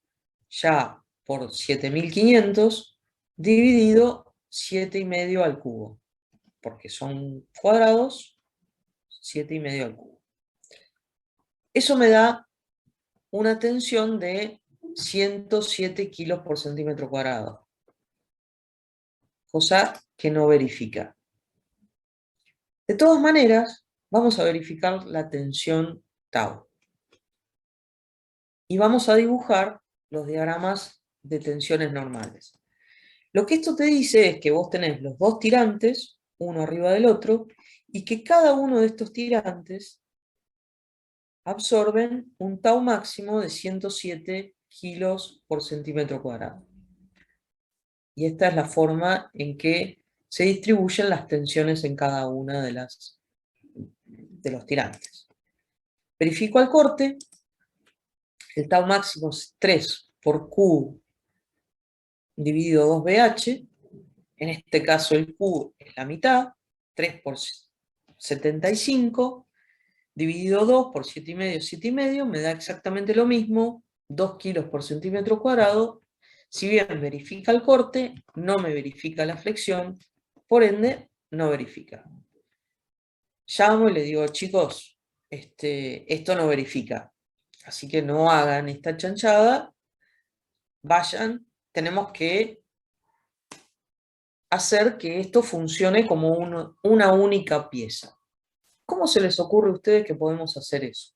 ya por 7500 dividido 7,5 al cubo. Porque son cuadrados, 7,5 al cubo. Eso me da una tensión de 107 kilos por centímetro cuadrado. Cosa que no verifica. De todas maneras, vamos a verificar la tensión tau. Y vamos a dibujar los diagramas de tensiones normales. Lo que esto te dice es que vos tenés los dos tirantes, uno arriba del otro, y que cada uno de estos tirantes absorben un tau máximo de 107 kilos por centímetro cuadrado. Y esta es la forma en que se distribuyen las tensiones en cada una de los tirantes. Verifico al corte, el tau máximo es 3 por Q dividido 2BH, en este caso el Q es la mitad, 3 por 75, dividido 2 por 7,5, 7,5, me da exactamente lo mismo, 2 kilos por centímetro cuadrado. Si bien verifica el corte, no me verifica la flexión, por ende, no verifica. Llamo y le digo, chicos, esto no verifica, así que no hagan esta chanchada, vayan, tenemos que hacer que esto funcione como una única pieza. ¿Cómo se les ocurre a ustedes que podemos hacer eso?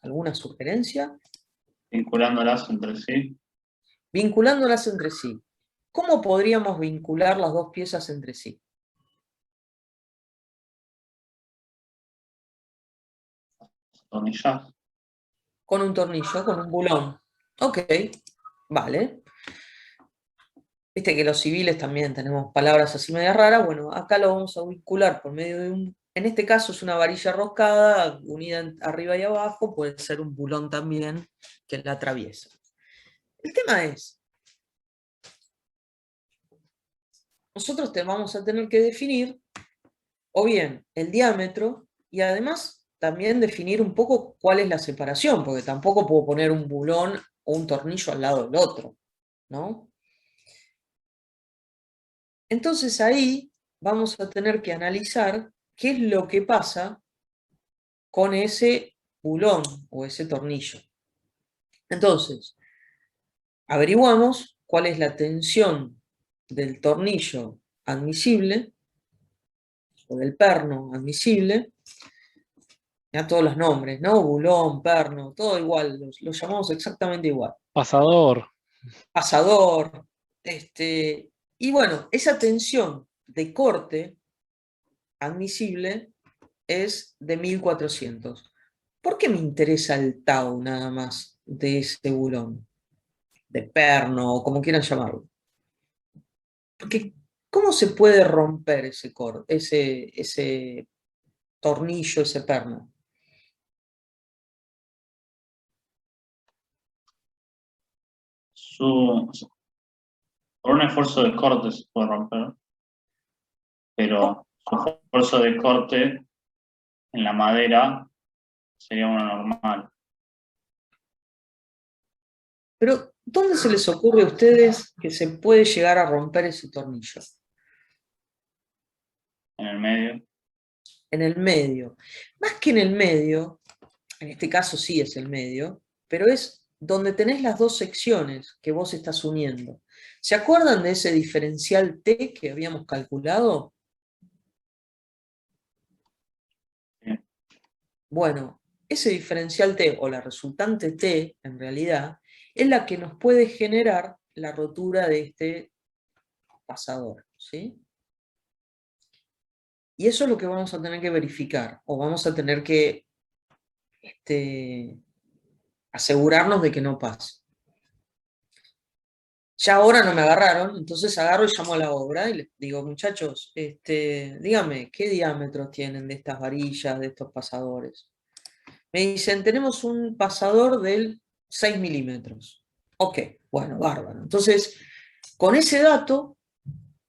¿Alguna sugerencia? Vinculándolas entre sí. Vinculándolas entre sí. ¿Cómo podríamos vincular las dos piezas entre sí? Atornillar. Con un tornillo, con un bulón. Ok, vale. Viste que los civiles también tenemos palabras así medio raras. Bueno, acá lo vamos a vincular por medio de en este caso es una varilla roscada unida arriba y abajo, puede ser un bulón también que la atraviesa. El tema es, nosotros vamos a tener que definir o bien el diámetro y además también definir un poco cuál es la separación, porque tampoco puedo poner un bulón o un tornillo al lado del otro, ¿no? Entonces ahí vamos a tener que analizar qué es lo que pasa con ese bulón o ese tornillo. Entonces, averiguamos cuál es la tensión del tornillo admisible o del perno admisible, ya todos los nombres, ¿no? Bulón, perno, todo igual, los llamamos exactamente igual. Pasador. Pasador, y bueno, esa tensión de corte admisible es de 1400. ¿Por qué me interesa el tau nada más de ese bulón? De perno, o como quieran llamarlo. Porque, ¿cómo se puede romper ese tornillo, ese perno? Por un esfuerzo de corte se puede romper, pero su esfuerzo de corte en la madera sería uno normal. Pero, ¿dónde se les ocurre a ustedes que se puede llegar a romper ese tornillo? En el medio. En el medio. Más que en el medio, en este caso sí es el medio, pero es donde tenés las dos secciones que vos estás uniendo. ¿Se acuerdan de ese diferencial T que habíamos calculado? Sí. Bueno, ese diferencial T, o la resultante T, en realidad, es la que nos puede generar la rotura de este pasador, ¿sí? Y eso es lo que vamos a tener que verificar, o vamos a tener que asegurarnos de que no pase. Ya ahora no me agarraron, entonces agarro y llamo a la obra y les digo, muchachos, díganme, ¿qué diámetros tienen de estas varillas, de estos pasadores? Me dicen, tenemos un pasador del 6 milímetros. Ok, bueno, bárbaro. Entonces, con ese dato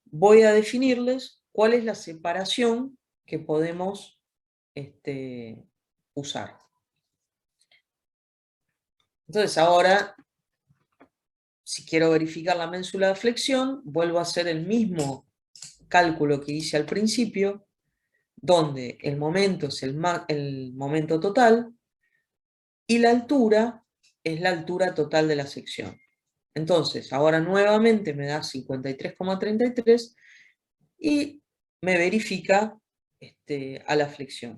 voy a definirles cuál es la separación que podemos usar. Entonces ahora, si quiero verificar la ménsula de flexión, vuelvo a hacer el mismo cálculo que hice al principio, donde el momento es el momento total y la altura es la altura total de la sección. Entonces, ahora nuevamente me da 53,33 y me verifica a la flexión.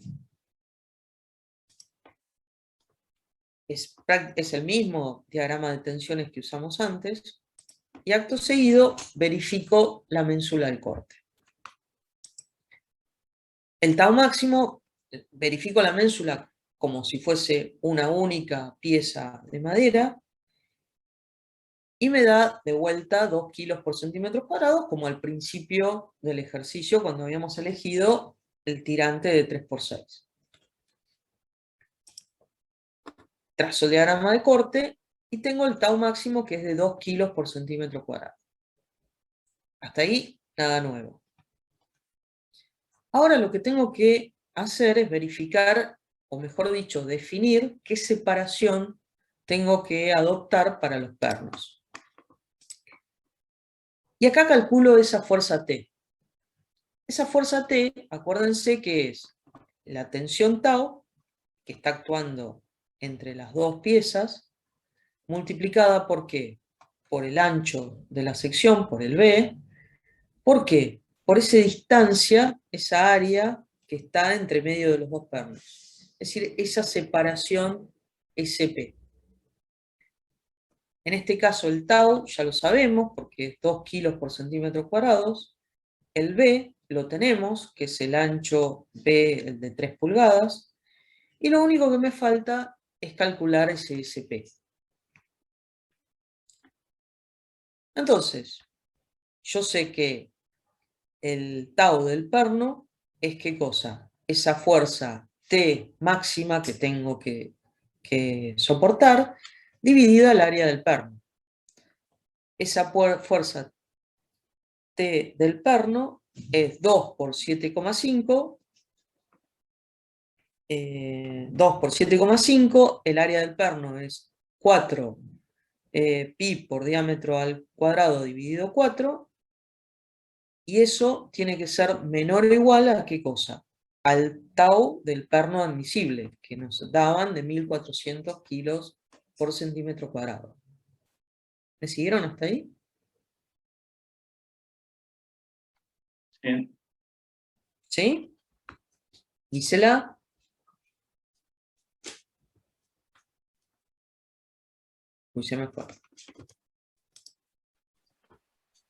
Es el mismo diagrama de tensiones que usamos antes, y acto seguido verifico la ménsula del corte. El tau máximo, verifico la ménsula como si fuese una única pieza de madera, y me da de vuelta 2 kilos por centímetro cuadrado, como al principio del ejercicio cuando habíamos elegido el tirante de 3×6. Trazo el diagrama de corte y tengo el tau máximo que es de 2 kilos por centímetro cuadrado. Hasta ahí, nada nuevo. Ahora lo que tengo que hacer es verificar, o mejor dicho, definir qué separación tengo que adoptar para los pernos. Y acá calculo esa fuerza T. Esa fuerza T, acuérdense que es la tensión tau, que está actuando entre las dos piezas, multiplicada por ¿qué? Por el ancho de la sección, por el B. ¿Por qué? Por esa distancia, esa área que está entre medio de los dos pernos. Es decir, esa separación SP. En este caso el tau ya lo sabemos porque es 2 kilos por centímetro cuadrados. El B lo tenemos, que es el ancho B, el de 3 pulgadas. Y lo único que me falta es calcular ese SP. Entonces, yo sé que el tau del perno es ¿qué cosa? Esa fuerza T máxima que tengo que soportar, dividida el área del perno. Esa fuerza T del perno es 2 por 7,5. 2 por 7,5, el área del perno es 4 pi por diámetro al cuadrado dividido 4, y eso tiene que ser menor o igual a ¿qué cosa? Al tau del perno admisible, que nos daban de 1400 kilos por centímetro cuadrado. ¿Me siguieron hasta ahí? Sí. ¿Sí? Gisela. Uy, se me fue.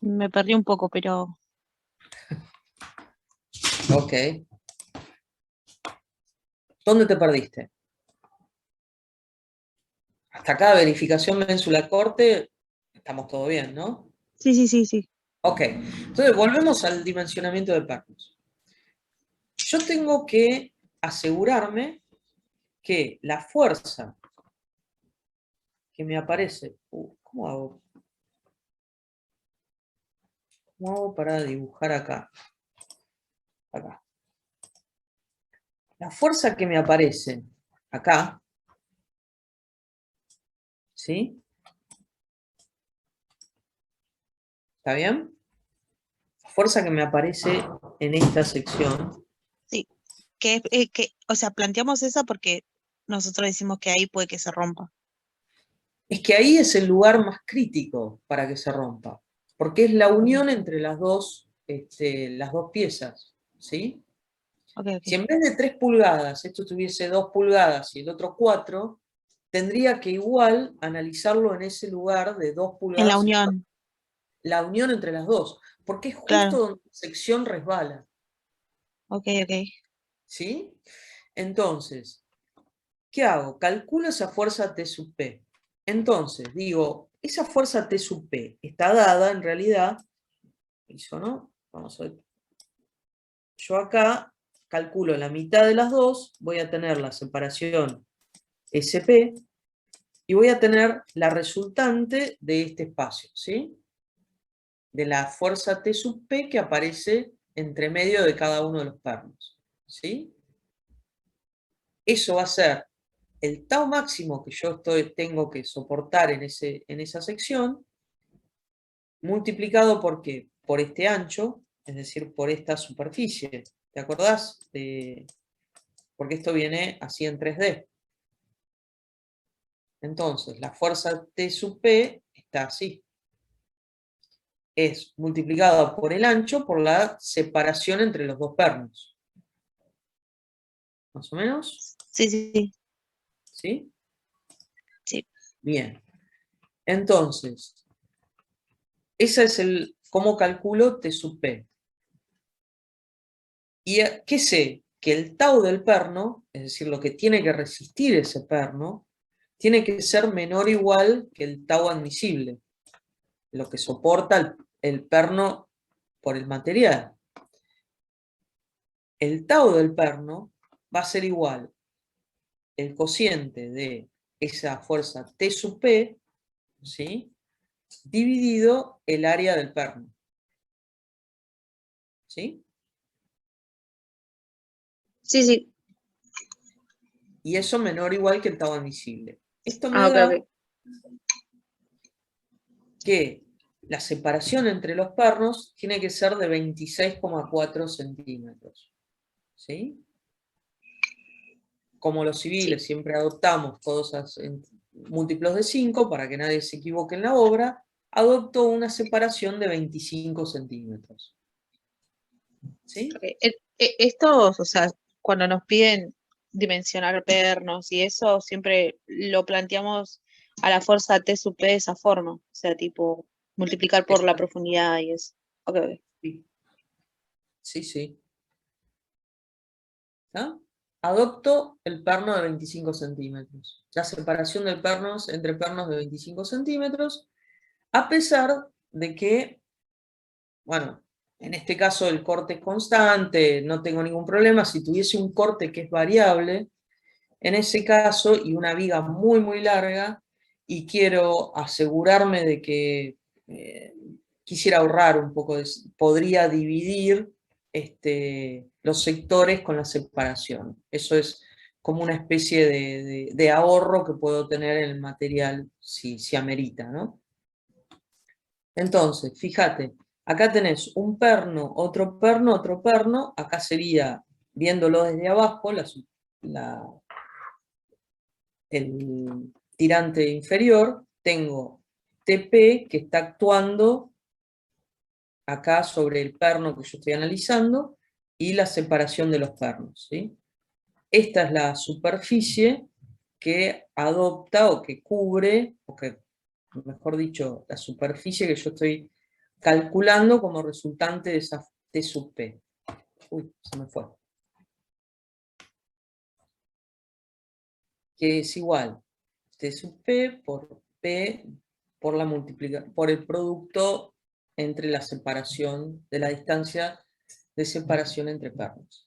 Me perdí un poco, pero Ok. ¿Dónde te perdiste? Hasta acá, verificación ménsula corte, estamos todo bien, ¿no? sí. Ok, entonces volvemos al dimensionamiento de pernos. Yo tengo que asegurarme que la fuerza que me aparece... ¿Cómo hago? ¿Cómo hago para dibujar acá? Acá. La fuerza que me aparece acá, ¿sí? ¿Está bien? La fuerza que me aparece en esta sección. sí. O sea, planteamos esa porque nosotros decimos que ahí puede que se rompa. Es que ahí es el lugar más crítico para que se rompa, porque es la unión entre las dos piezas, ¿sí? Okay. Si en vez de 3 pulgadas esto tuviese 2 pulgadas y el otro 4, tendría que igual analizarlo en ese lugar de 2 pulgadas. En la unión. La unión entre las dos, porque es justo Claro. donde la sección resbala. Ok. ¿Sí? Entonces, ¿qué hago? Calculo esa fuerza T sub P. Entonces, digo, esa fuerza T sub P está dada en realidad, ¿hizo, no? Vamos a ver. Yo acá calculo la mitad de las dos, voy a tener la separación SP, y voy a tener la resultante de este espacio, ¿sí? De la fuerza T sub P que aparece entre medio de cada uno de los pernos, ¿sí? Eso va a ser el tau máximo que yo tengo que soportar en esa sección, multiplicado por ¿qué? Por este ancho, es decir, por esta superficie. ¿Te acordás? Porque esto viene así en 3D. Entonces, la fuerza T sub P está así. Es multiplicado por el ancho por la separación entre los dos pernos. ¿Más o menos? Sí, sí, ¿Sí? sí. Bien. Entonces, ese es el cómo calculo T sub P. ¿Y qué sé? Que el tau del perno, es decir, lo que tiene que resistir ese perno, tiene que ser menor o igual que el tau admisible, lo que soporta el perno por el material. El tau del perno va a ser igual el cociente de esa fuerza T sub P, ¿sí?, dividido el área del perno. ¿Sí? Sí, sí. Y eso menor o igual que el tau admisible. Esto me Ah, ok, da ok. que la separación entre los pernos tiene que ser de 26,4 centímetros. ¿Sí? Como los civiles Sí. siempre adoptamos cosas en múltiplos de 5 para que nadie se equivoque en la obra, adopto una separación de 25 centímetros. ¿Sí? Ok. Estos, o sea, cuando nos piden dimensionar pernos y eso, siempre lo planteamos a la fuerza T sub P de esa forma. O sea, tipo, multiplicar por la profundidad y eso. Ok, ok. Sí, sí, sí. ¿Está? Adopto el perno de 25 centímetros. La separación del pernos entre pernos de 25 centímetros, a pesar de que, bueno, en este caso el corte es constante, no tengo ningún problema. Si tuviese un corte que es variable, en ese caso, y una viga muy, muy larga, y quiero asegurarme de que quisiera ahorrar un poco, podría dividir los sectores con la separación. Eso es como una especie de ahorro que puedo tener en el material si amerita, ¿no? Entonces, fíjate, acá tenés un perno, otro perno, otro perno. Acá sería, viéndolo desde abajo, el tirante inferior. Tengo TP que está actuando acá sobre el perno que yo estoy analizando y la separación de los pernos, ¿sí? Esta es la superficie que adopta o que cubre, o que, mejor dicho, la superficie que yo estoy calculando como resultante de esa T sub P. Uy, se me fue. Que es igual T sub P por P por por el producto entre la separación de la distancia de separación entre pernos.